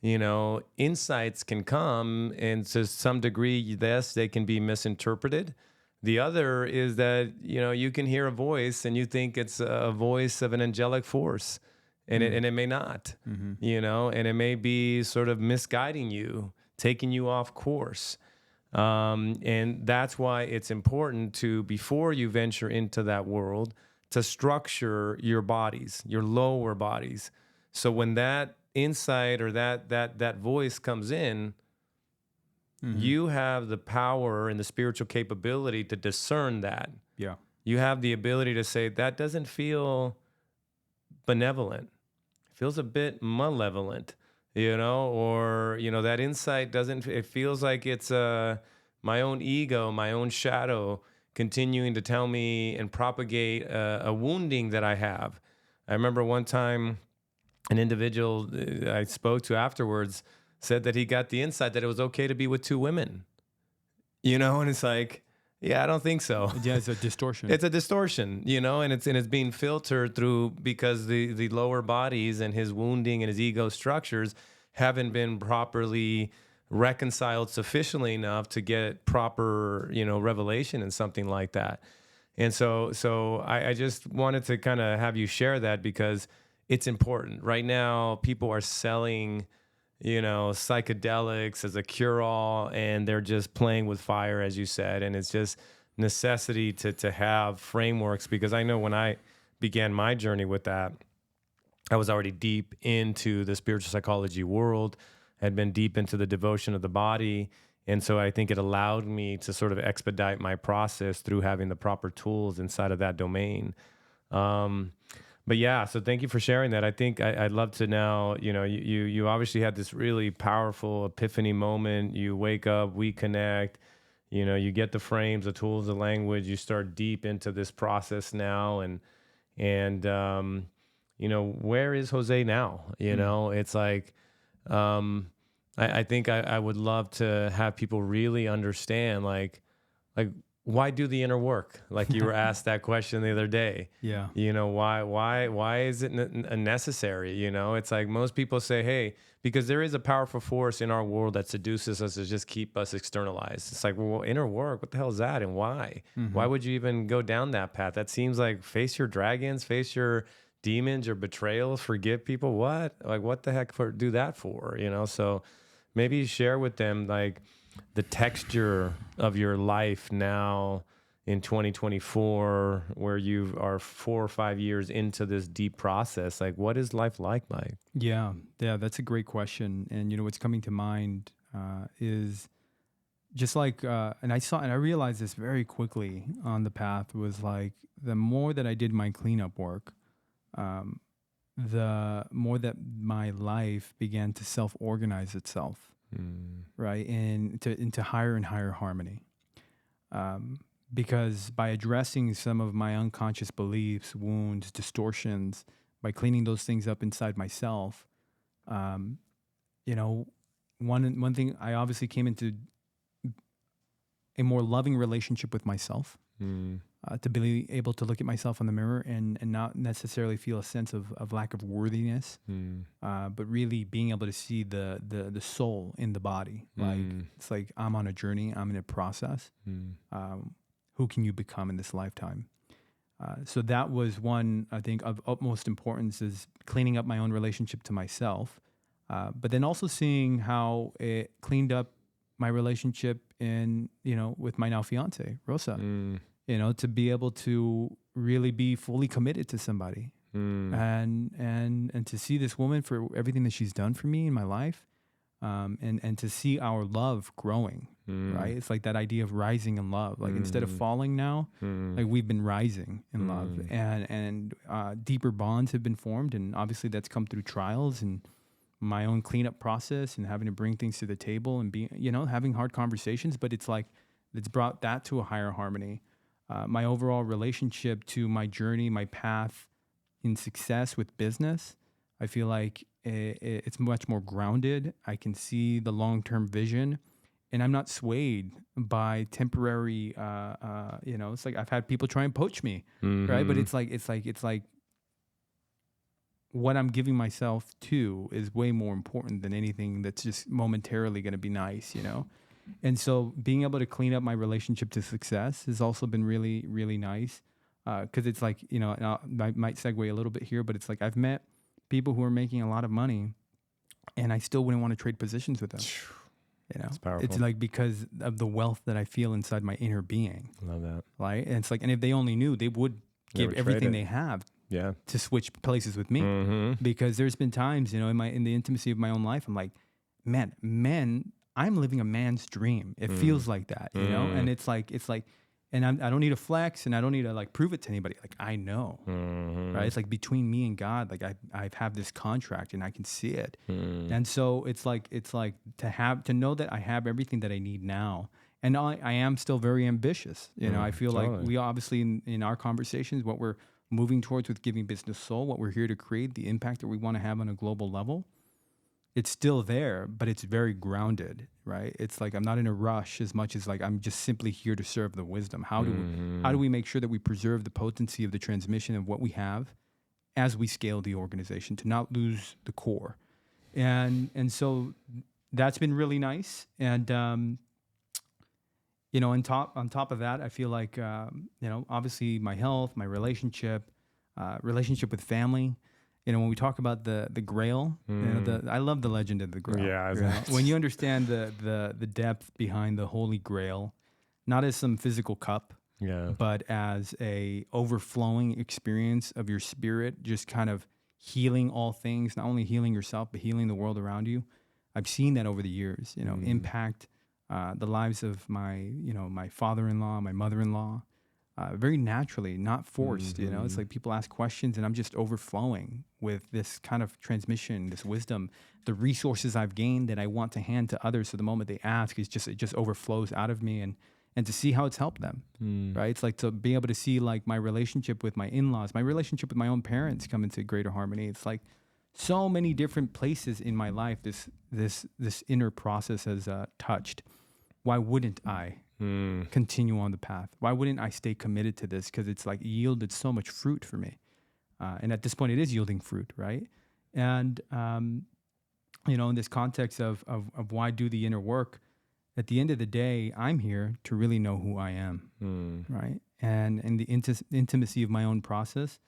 you know, insights can come, and to some degree, yes, they can be misinterpreted. The other is that, you know, you can hear a voice and you think it's a voice of an angelic force, and it may not, you know, and it may be sort of misguiding you, taking you off course. And that's why it's important to, before you venture into that world, to structure your bodies, your lower bodies. So when that insight or that voice comes in, you have the power and the spiritual capability to discern that. Yeah. You have the ability to say, that doesn't feel benevolent. It feels a bit malevolent, you know, or, you know, that insight doesn't, it feels like it's my own ego, my own shadow continuing to tell me and propagate a wounding that I have. I remember one time an individual I spoke to afterwards said that he got the insight that it was okay to be with two women, you know, and it's like, yeah, I don't think so. Yeah, it's a distortion. It's a distortion, you know, and it's being filtered through because the lower bodies and his wounding and his ego structures haven't been properly reconciled sufficiently enough to get proper, you know, revelation and something like that. And so I just wanted to kind of have you share that because it's important. Right now, people are selling, you know, psychedelics as a cure-all, and they're just playing with fire, as you said. And it's just necessity to have frameworks, because I know when I began my journey with that, I was already deep into the spiritual psychology world, had been deep into the devotion of the body. And so I think it allowed me to sort of expedite my process through having the proper tools inside of that domain. But yeah, so thank you for sharing that. I think I'd love to now, you know, you obviously had this really powerful epiphany moment. You wake up, we connect, you know, you get the frames, the tools, the language, you start deep into this process now. And you know, where is Jose now? You know, it's like, I think I would love to have people really understand, like, why do the inner work? Like you were asked that question the other day. Yeah. You know, why is it necessary? You know, it's like most people say, hey, because there is a powerful force in our world that seduces us to just keep us externalized. It's like, well, inner work, what the hell is that? And why? Why would you even go down that path? That seems like face your dragons, face your demons, your betrayals, forgive people. What? Like, what the heck do that for? You know, so maybe share with them, like, the texture of your life now in 2024, where you are 4 or 5 years into this deep process. Like, what is life like, Mike? Yeah, that's a great question. And you know what's coming to mind is just like, and I realized this very quickly on the path, was like the more that I did my cleanup work, the more that my life began to self-organize itself. Right, and into higher and higher harmony. Because by addressing some of my unconscious beliefs, wounds, distortions, by cleaning those things up inside myself, you know, one thing, I obviously came into a more loving relationship with myself. To be able to look at myself in the mirror and not necessarily feel a sense of lack of worthiness, but really being able to see the soul in the body. Like, it's like, I'm on a journey, I'm in a process. Who can you become in this lifetime? So that was one, I think, of utmost importance, is cleaning up my own relationship to myself, but then also seeing how it cleaned up my relationship with my now fiance, Rosa. You know, to be able to really be fully committed to somebody, and to see this woman for everything that she's done for me in my life, and to see our love growing, right? It's like that idea of rising in love. Like instead of falling now, like we've been rising in love, and deeper bonds have been formed, and obviously that's come through trials and my own cleanup process and having to bring things to the table and being, having hard conversations. But it's like it's brought that to a higher harmony. My overall relationship to my journey, my path in success with business, I feel like it's much more grounded. I can see the long-term vision, and I'm not swayed by temporary. It's like I've had people try and poach me, right? But it's like what I'm giving myself to is way more important than anything that's just momentarily going to be nice, And so being able to clean up my relationship to success has also been really, really nice. Because it's like, and I might segue a little bit here, but it's like I've met people who are making a lot of money and I still wouldn't want to trade positions with them. It's powerful. It's like because of the wealth that I feel inside my inner being. Love that. Right. And it's like, and if they only knew, they would give everything they have to switch places with me. Because there's been times, in the intimacy of my own life, I'm like, man, I'm living a man's dream. It feels like that, and it's like, and I don't need to flex and I don't need to like prove it to anybody. Like I know, right? It's like between me and God, like I have this contract and I can see it. And so it's like to know that I have everything that I need now. And I am still very ambitious. I feel like we obviously in our conversations, what we're moving towards with Giving Business Soul, what we're here to create, the impact that we want to have on a global level, it's still there, but it's very grounded, right? It's like I'm not in a rush as much as like I'm just simply here to serve the wisdom. How do we make sure that we preserve the potency of the transmission of what we have as we scale the organization to not lose the core? And so that's been really nice. And on top of that, I feel like obviously my health, my relationship with family. When we talk about the Grail, I love the legend of the Grail. Yeah, when you understand the depth behind the Holy Grail, not as some physical cup, but as a overflowing experience of your spirit, just kind of healing all things, not only healing yourself but healing the world around you. I've seen that over the years, impact the lives of my father-in-law, my mother-in-law. Very naturally, not forced, it's like people ask questions and I'm just overflowing with this kind of transmission, this wisdom, the resources I've gained that I want to hand to others. So the moment they ask, it just overflows out of me and to see how it's helped them, right? It's like to be able to see like my relationship with my in-laws, my relationship with my own parents come into greater harmony. It's like so many different places in my life, this inner process has touched. Why wouldn't I continue on the path? Why wouldn't I stay committed to this? Because it's like yielded so much fruit for me. And at this point, it is yielding fruit, right? And, in this context of why do the inner work, at the end of the day, I'm here to really know who I am, right? And in the intimacy of my own process,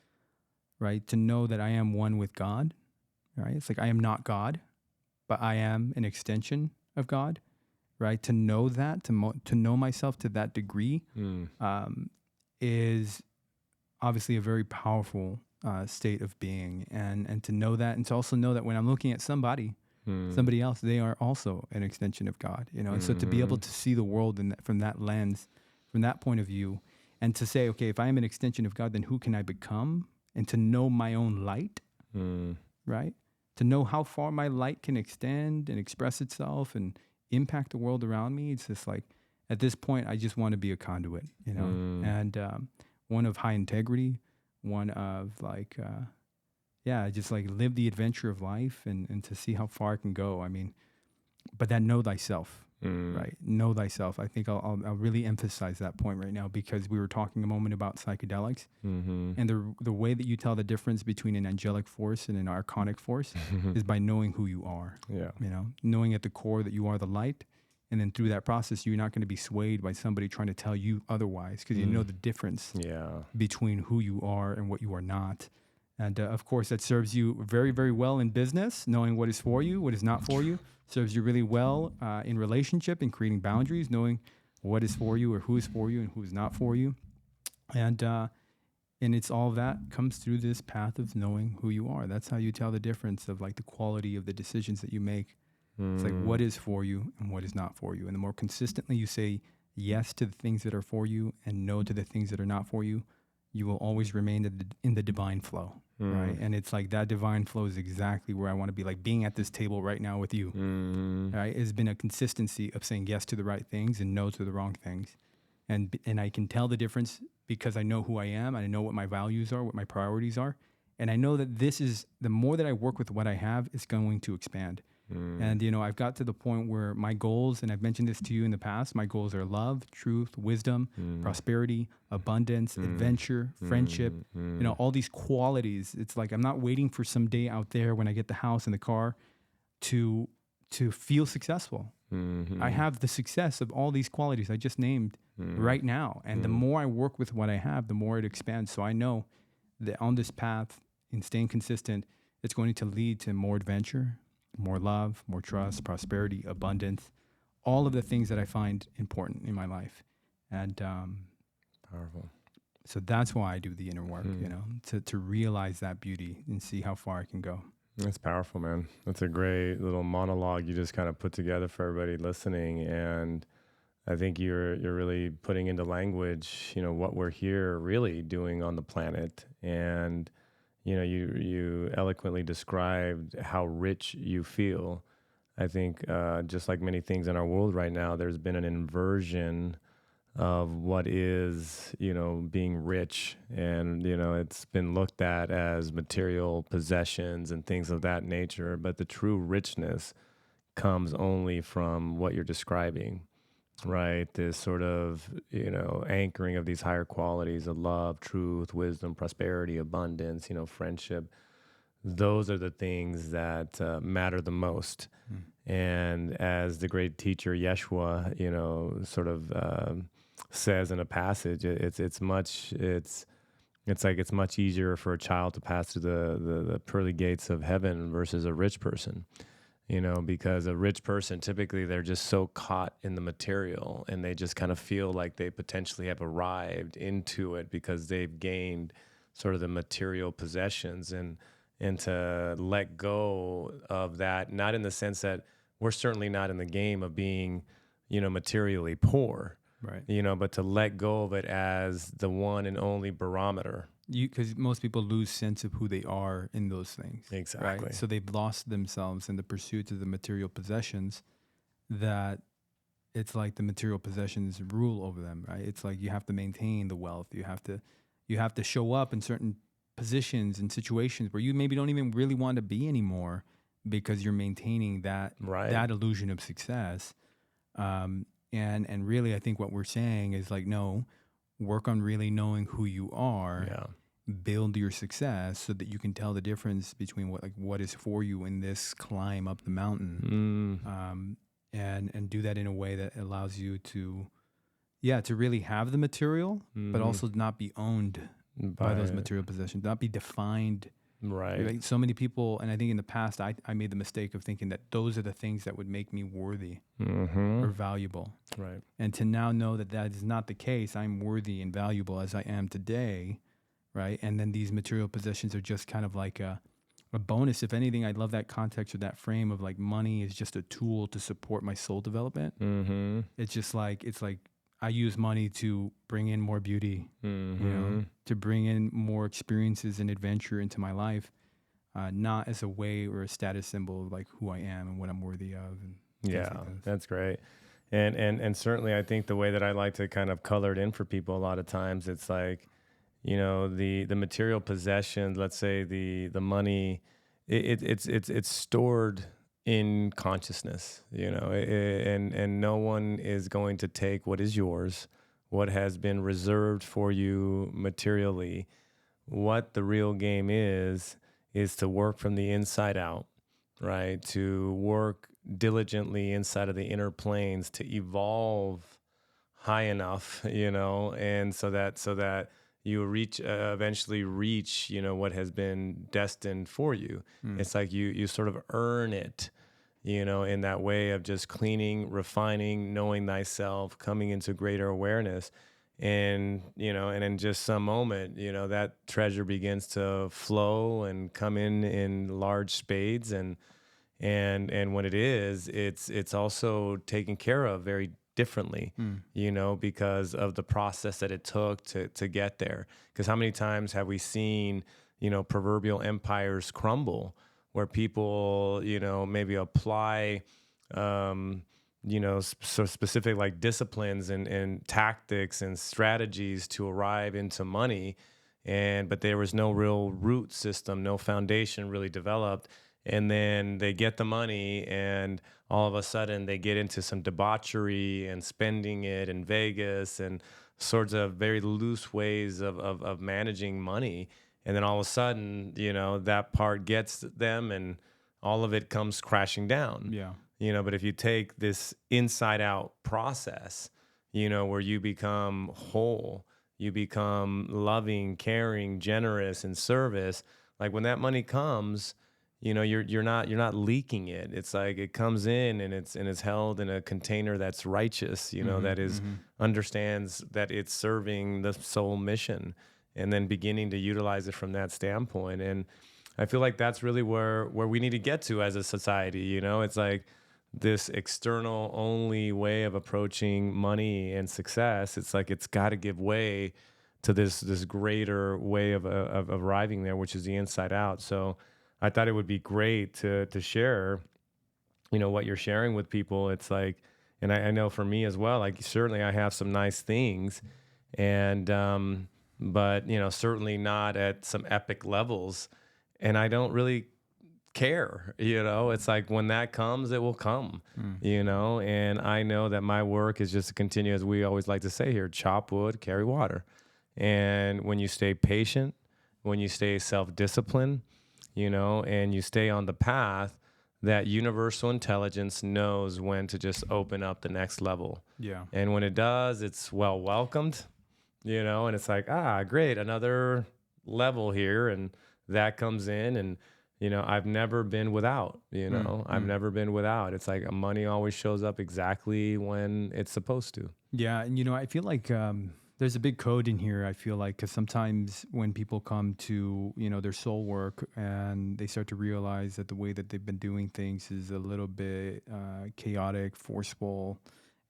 right? To know that I am one with God, right? It's like I am not God, but I am an extension of God. Right, to know that, to know myself to that degree, is obviously a very powerful state of being, and to know that, and to also know that when I'm looking at somebody else, they are also an extension of God. And so to be able to see the world from that lens, from that point of view, and to say, okay, if I am an extension of God, then who can I become? And to know my own light, right? To know how far my light can extend and express itself and impact the world around me. It's just like at this point I just want to be a conduit, and one of high integrity, one of like just like live the adventure of life and to see how far I can go. I mean, but that know thyself, right? Know thyself. I think I'll really emphasize that point right now, because we were talking a moment about psychedelics, and the way that you tell the difference between an angelic force and an archonic force is by knowing who you are. Knowing at the core that you are the light, and then through that process, you're not going to be swayed by somebody trying to tell you otherwise, because you know the difference between who you are and what you are not. And of course, that serves you very, very well in business, knowing what is for you, what is not for you. Serves you really well in relationship and creating boundaries, knowing what is for you or who is for you and who is not for you. And it's all that comes through this path of knowing who you are. That's how you tell the difference of like the quality of the decisions that you make It's like what is for you and what is not for you. And the more consistently you say yes to the things that are for you and no to the things that are not for you, you will always remain in the divine flow, right? And it's like that divine flow is exactly where I want to be, like being at this table right now with you, right? It's been a consistency of saying yes to the right things and no to the wrong things. And I can tell the difference because I know who I am. I know what my values are, what my priorities are. And I know that this is, the more that I work with what I have, it's going to expand. And, you know, I've got to the point where my goals, and I've mentioned this to you in the past, my goals are love, truth, wisdom, prosperity, abundance, adventure, friendship, you know, all these qualities. It's like I'm not waiting for some day out there when I get the house and the car to feel successful. I have the success of all these qualities I just named right now. And the more I work with what I have, the more it expands. So I know that on this path, in staying consistent, it's going to lead to more adventure, more love, more trust, prosperity, abundance, all of the things that I find important in my life. And Powerful. so that's why I do the inner work, you know, to realize that beauty and see how far I can go. That's powerful, man. That's a great little monologue you just kind of put together for everybody listening. And I think you're really putting into language, you know, what we're here really doing on the planet. And you know, you eloquently described how rich you feel. I think just like many things in our world right now, there's been an inversion of what is, you know, being rich. And, you know, it's been looked at as material possessions and things of that nature. But the true richness comes only from what you're describing, right? This sort of, you know, anchoring of these higher qualities of love, truth, wisdom, prosperity, abundance, you know, friendship. Those are the things that matter the most. And as the great teacher Yeshua, you know, sort of says in a passage, it's much easier for a child to pass through the pearly gates of heaven versus a rich person. You know, because a rich person, typically they're just so caught in the material and they just kind of feel like they potentially have arrived into it because they've gained sort of the material possessions, and to let go of that, not in the sense that we're certainly not in the game of being, you know, materially poor, Right. you know, but to let go of it as the one and only barometer. Because most people lose sense of who they are in those things. Exactly. Right? So they've lost themselves in the pursuit of the material possessions, that it's like the material possessions rule over them, right? It's like you have to maintain the wealth. You have to show up in certain positions and situations where you maybe don't even really want to be anymore because you're maintaining that that illusion of success. And really, I think what we're saying is like, no, work on really knowing who you are, build your success so that you can tell the difference between what is for you in this climb up the mountain. And do that in a way that allows you to really have the material, but also not be owned by those material possessions, not be defined. Right. Like so many people, and I think in the past, I made the mistake of thinking that those are the things that would make me worthy or valuable. Right. And to now know that that is not the case, I'm worthy and valuable as I am today, right? And then these material possessions are just kind of like a bonus. If anything, I love that context or that frame of like money is just a tool to support my soul development. It's just like, I use money to bring in more beauty, you know, to bring in more experiences and adventure into my life, not as a way or a status symbol of like who I am and what I'm worthy of. And that's great. And certainly I think the way that I like to kind of color it in for people a lot of times, it's like, you know, the material possessions, let's say the money, it's stored in consciousness, you know, and no one is going to take what is yours, what has been reserved for you materially. What the real game is to work from the inside out, right? To work diligently inside of the inner planes to evolve high enough, you know, and so that you eventually reach, you know, what has been destined for you. It's like you sort of earn it, you know, in that way of just cleaning, refining, knowing thyself, coming into greater awareness. And, you know, and in just some moment, you know, that treasure begins to flow and come in large spades. And And when it is, it's also taken care of very differently, because of the process that it took to get there. Because how many times have we seen, proverbial empires crumble where people, maybe apply, so specific like disciplines and tactics and strategies to arrive into money. But there was no real root system, no foundation really developed. And then they get the money and all of a sudden they get into some debauchery and spending it in Vegas and sorts of very loose ways of managing money. And then all of a sudden, that part gets them and all of it comes crashing down. Yeah. But if you take this inside out process, where you become whole, you become loving, caring, generous, and service, like when that money comes, you're not leaking it. It's like it comes in and it's held in a container that's righteous, that is understands that it's serving the soul mission, and then beginning to utilize it from that standpoint. And I feel like that's really where we need to get to as a society. It's like this external only way of approaching money and success. It's like it's got to give way to this greater way of arriving there, which is the inside out. So I thought it would be great to share, what you're sharing with people. It's like, and I know for me as well, like certainly I have some nice things, and but certainly not at some epic levels, and I don't really care. It's like when that comes, it will come. And I know that my work is just to continue, as we always like to say here, chop wood, carry water. And when you stay patient, when you stay self-disciplined, and you stay on the path, that universal intelligence knows when to just open up the next level. Yeah. And when it does, it's well welcomed, and it's like, great, another level here. And that comes in, and, I've never been without, I've never been without. It's like money always shows up exactly when it's supposed to. Yeah. And, I feel like, there's a big code in here, I feel like, because sometimes when people come to, their soul work and they start to realize that the way that they've been doing things is a little bit chaotic, forceful,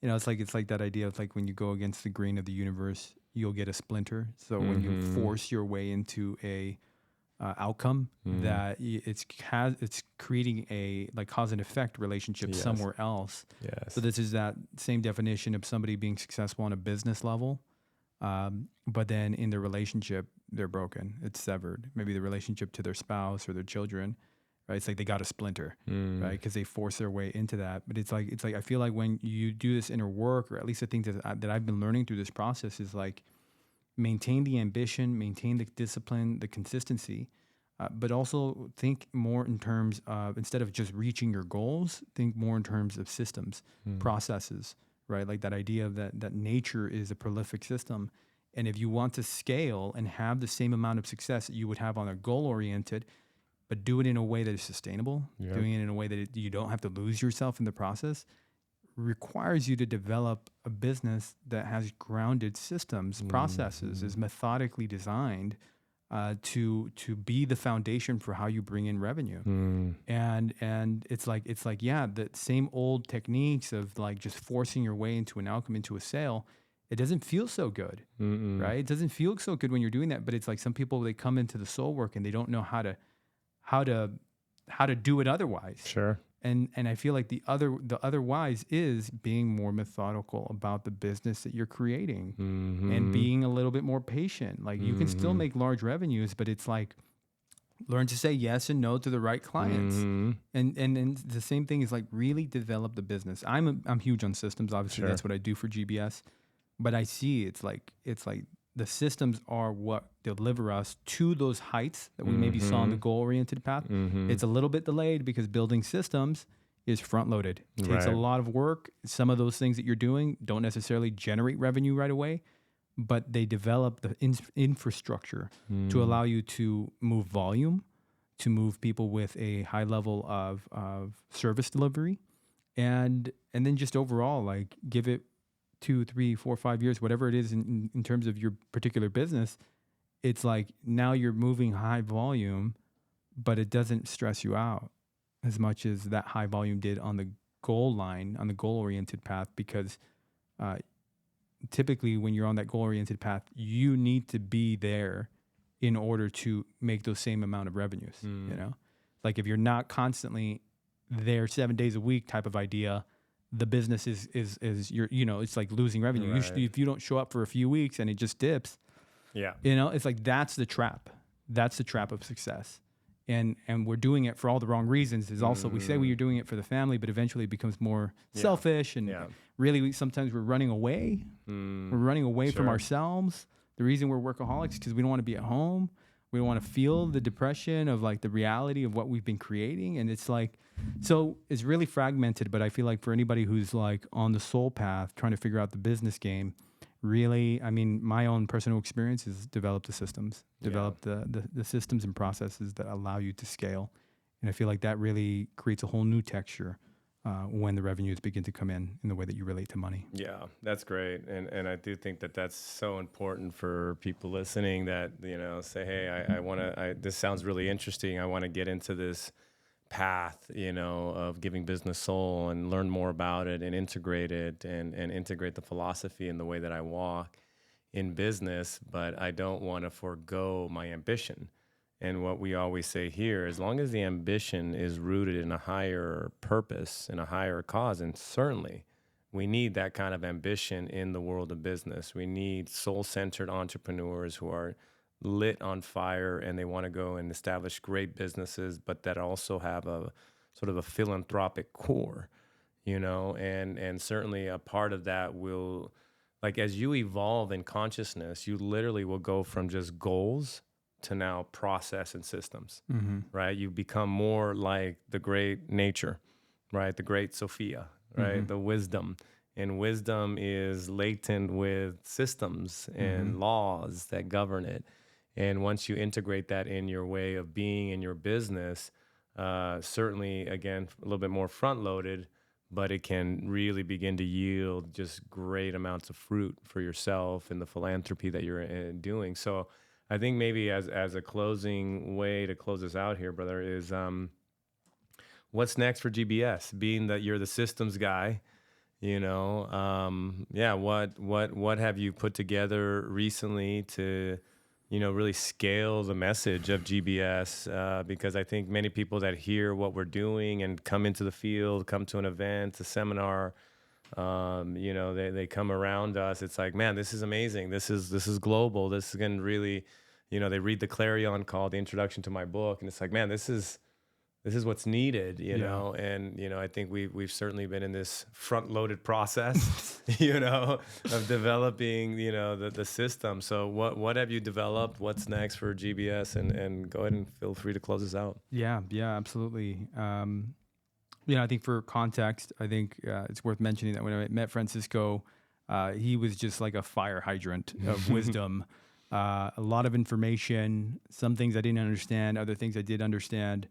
it's like that idea of like when you go against the grain of the universe, you'll get a splinter. So when you force your way into a outcome, that it's creating a like cause and effect relationship somewhere else. Yes. So this is that same definition of somebody being successful on a business level. But then in their relationship, they're broken. It's severed. Maybe the relationship to their spouse or their children, right? It's like they got a splinter, right? Because they force their way into that. But it's like I feel like when you do this inner work, or at least the things that I've been learning through this process, is like maintain the ambition, maintain the discipline, the consistency, but also think more in terms of, instead of just reaching your goals, think more in terms of systems, processes. Right? Like that idea of that nature is a prolific system. And if you want to scale and have the same amount of success that you would have on a goal-oriented, but do it in a way that is sustainable, doing it in a way that you don't have to lose yourself in the process, requires you to develop a business that has grounded systems, processes, is methodically designed to be the foundation for how you bring in revenue. And it's like, the same old techniques of like just forcing your way into an outcome, into a sale. It doesn't feel so good, right? It doesn't feel so good when you're doing that. But it's like some people, they come into the soul work and they don't know how to do it otherwise. Sure. And I feel like the otherwise is being more methodical about the business that you're creating and being a little bit more patient. Like you can still make large revenues, but it's like learn to say yes and no to the right clients. And the same thing is like really develop the business. I'm huge on systems. Obviously, that's what I do for GBS. But I see it's like the systems are what deliver us to those heights that we maybe saw on the goal-oriented path. It's a little bit delayed because building systems is front-loaded. It takes a lot of work. Some of those things that you're doing don't necessarily generate revenue right away, but they develop the infrastructure to allow you to move volume, to move people with a high level of service delivery, and then just overall, like give it 2, 3, 4, 5 years, whatever it is in terms of your particular business, it's like now you're moving high volume, but it doesn't stress you out. as much as that high volume did on the goal line, on the goal oriented path, because uh, typically when you're on that goal oriented path, you need to be there in order to make those same amount of revenues. You know, like if you're not constantly there 7 days a week type of idea, the business is you're, you know, it's like losing revenue. Right. Usually if you don't show up for a few weeks and it just dips, Yeah. you know, it's like that's the trap. That's the trap of success. And we're doing it for all the wrong reasons. Is also we say we're doing it for the family, but eventually it becomes more selfish, and really sometimes we're running away. We're running away from ourselves. The reason we're workaholics is because we don't want to be at home. We don't want to feel the depression of like the reality of what we've been creating. And it's like, so it's really fragmented, but I feel like for anybody who's like on the soul path, trying to figure out the business game, really, I mean, my own personal experience is develop the systems, develop the systems and processes that allow you to scale. And I feel like that really creates a whole new texture when the revenues begin to come in the way that you relate to money. Yeah, that's great. And I do think that that's so important for people listening that, you know, say, hey, I want to, this sounds really interesting. I want to get into this path, you know, of giving business soul and learn more about it and integrate it and integrate the philosophy in the way that I walk in business, but I don't want to forego my ambition. And what we always say here, as long as the ambition is rooted in a higher purpose and a higher cause, and certainly we need that kind of ambition in the world of business. We need soul-centered entrepreneurs who are lit on fire and they want to go and establish great businesses, but that also have a sort of a philanthropic core, you know, and certainly a part of that will, like as you evolve in consciousness, you literally will go from just goals to now process and systems, right? You become more like the great nature, right? The great Sophia, right? The wisdom. And wisdom is latent with systems and laws that govern it. And once you integrate that in your way of being in your business, certainly, again, a little bit more front-loaded, but it can really begin to yield just great amounts of fruit for yourself and the philanthropy that you're doing. So I think maybe as a closing way to close this out here, brother, is what's next for GBS? Being that you're the systems guy, you know, what have you put together recently to, you know, really scale the message of GBS? Because I think many people that hear what we're doing and come into the field, come to an event, a seminar, you know, they come around us. It's like, man, this is amazing. This is global. This is going to really, you know, they read the clarion call, the introduction to my book, and it's like, man, this is what's needed, you know. And you know, I think we've certainly been in this front-loaded process, you know, of developing, you know, the system. So what have you developed? What's next for GBS? And go ahead and feel free to close this out. Yeah, absolutely. You know, I think for context, I think it's worth mentioning that when I met Francisco, he was just like a fire hydrant of wisdom. A lot of information, some things I didn't understand, other things I did understand.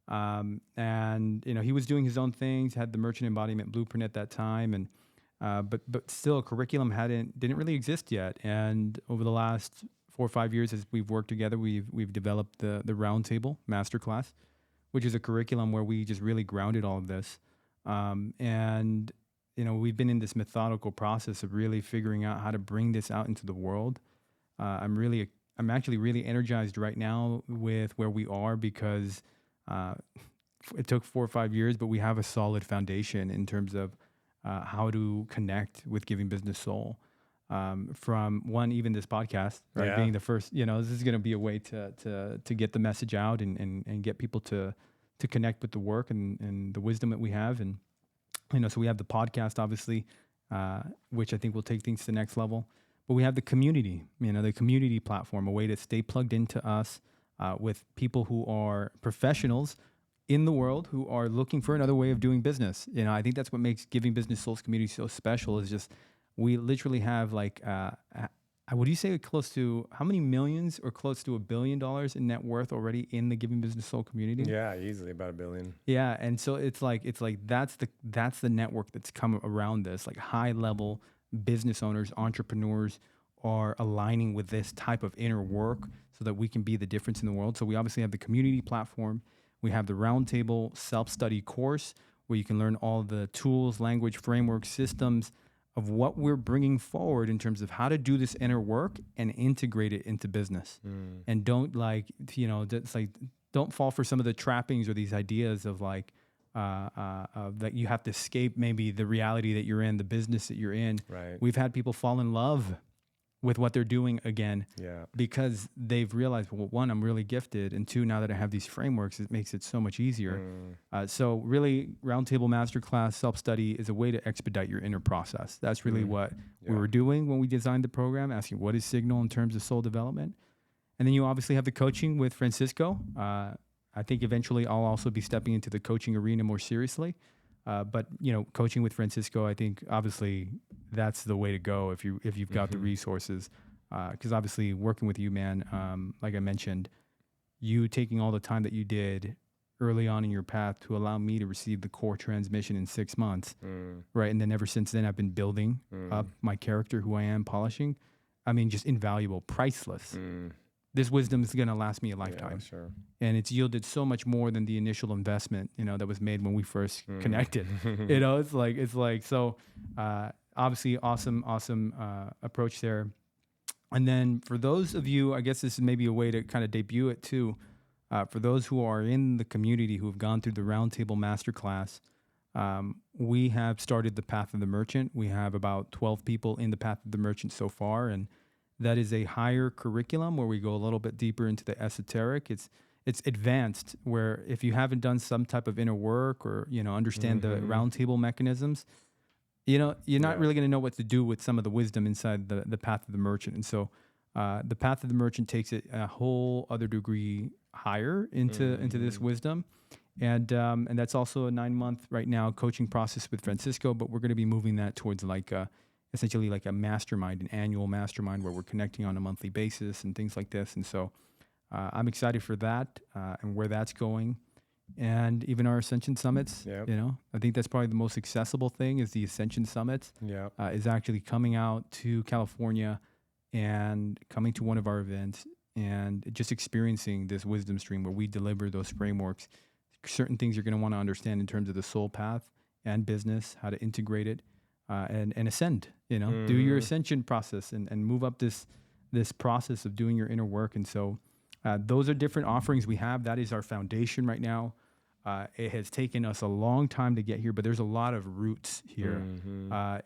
And, you know, he was doing his own things, had the merchant embodiment blueprint at that time. And, but still a curriculum didn't really exist yet. And over the last 4 or 5 years, as we've worked together, we've developed the Roundtable Masterclass, which is a curriculum where we just really grounded all of this. And, you know, we've been in this methodical process of really figuring out how to bring this out into the world. I'm actually really energized right now with where we are because it took 4 or 5 years, but we have a solid foundation in terms of how to connect with Giving Business Soul. From one, even this podcast, right? Being the first, you know, this is going to be a way to get the message out and get people to connect with the work and the wisdom that we have. And, you know, so we have the podcast, obviously, which I think will take things to the next level. But we have the community, you know, the community platform, a way to stay plugged into us with people who are professionals in the world who are looking for another way of doing business. You know, I think that's what makes Giving Business Soul's community so special is just we literally have like, would you say close to how many millions or close to $1 billion in net worth already in the Giving Business Soul community? Yeah, easily about $1 billion. Yeah, and so it's like that's the network that's come around this. Like high level business owners, entrepreneurs are aligning with this type of inner work so that we can be the difference in the world. So we obviously have the community platform. We have the Roundtable self-study course where you can learn all the tools, language, frameworks, systems of what we're bringing forward in terms of how to do this inner work and integrate it into business. And don't don't fall for some of the trappings or these ideas of that you have to escape maybe the reality that you're in, the business that you're in. Right. We've had people fall in love with what they're doing again, because they've realized, well, one, I'm really gifted, and two, now that I have these frameworks, it makes it so much easier. So really, Roundtable Masterclass self-study is a way to expedite your inner process. That's really what we were doing when we designed the program, asking what is Signal in terms of soul development. And then you obviously have the coaching with Francisco. I think eventually I'll also be stepping into the coaching arena more seriously. But coaching with Francisco, I think obviously that's the way to go if you've got the resources. Because obviously working with you, man, like I mentioned, you taking all the time that you did early on in your path to allow me to receive the core transmission in 6 months, right? And then ever since then, I've been building up my character, who I am, polishing. I mean, just invaluable, priceless. This wisdom is going to last me a lifetime. Yeah, sure. And it's yielded so much more than the initial investment, that was made when we first connected. It's like, so obviously awesome approach there. And then for those of you, I guess this is maybe a way to kind of debut it too. For those who are in the community who have gone through the Roundtable Masterclass, we have started the Path of the Merchant. We have about 12 people in the Path of the Merchant so far. And that is a higher curriculum where we go a little bit deeper into the esoteric. It's advanced, where if you haven't done some type of inner work or understand the roundtable mechanisms, you're not really going to know what to do with some of the wisdom inside the Path of the Merchant. And so the Path of the Merchant takes it a whole other degree higher into this wisdom. And that's also a 9-month right now coaching process with Francisco, but we're going to be moving that towards essentially like a mastermind, an annual mastermind where we're connecting on a monthly basis and things like this. And so I'm excited for that and where that's going. And even our Ascension Summits, I think that's probably the most accessible thing is the Ascension Summits is actually coming out to California and coming to one of our events and just experiencing this wisdom stream where we deliver those frameworks, certain things you're going to want to understand in terms of the soul path and business, how to integrate it. And ascend, do your ascension process and move up this process of doing your inner work. And so those are different offerings we have. That is our foundation right now. It has taken us a long time to get here, but there's a lot of roots here.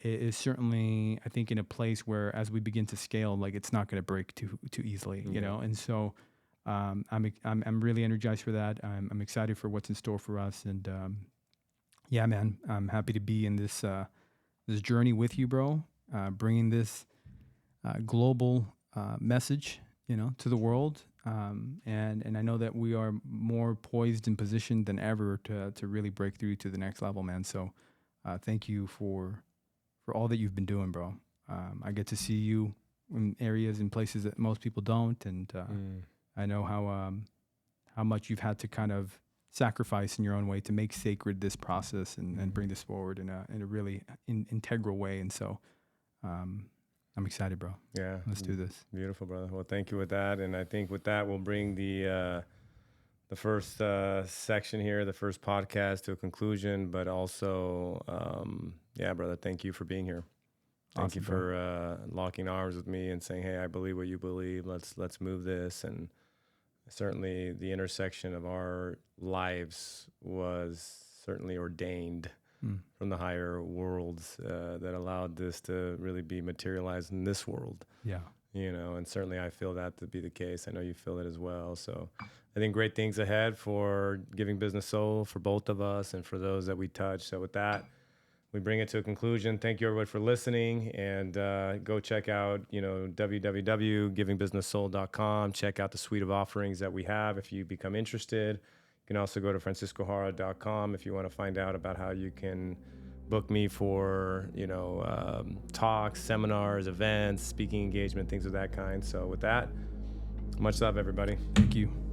It is certainly, I think, in a place where as we begin to scale, it's not going to break too easily, And so I'm really energized for that. I'm excited for what's in store for us. And man, I'm happy to be in this journey with you, bro, bringing this global message, to the world. And I know that we are more poised and positioned than ever to really break through to the next level, man. So thank you for all that you've been doing, bro. I get to see you in areas and places that most people don't. And I know how much you've had to kind of sacrifice in your own way to make sacred this process and bring this forward in a really integral way. And so I'm excited, bro. Yeah. Let's do this. Beautiful, brother. Well, thank you with that. And I think with that, we'll bring the first section here, the first podcast to a conclusion, but also, brother, thank you for being here. Thank you for locking arms with me and saying, hey, I believe what you believe. Let's move this. And certainly the intersection of our lives was certainly ordained from the higher worlds that allowed this to really be materialized in this world. Yeah. And certainly I feel that to be the case. I know you feel it as well. So I think great things ahead for Giving Business Soul, for both of us and for those that we touch. So with that, we bring it to a conclusion. Thank you, everybody, for listening. And go check out, www.givingbusinesssoul.com. Check out the suite of offerings that we have if you become interested. You can also go to franciscohara.com if you want to find out about how you can book me for, talks, seminars, events, speaking engagement, things of that kind. So with that, much love, everybody. Thank you.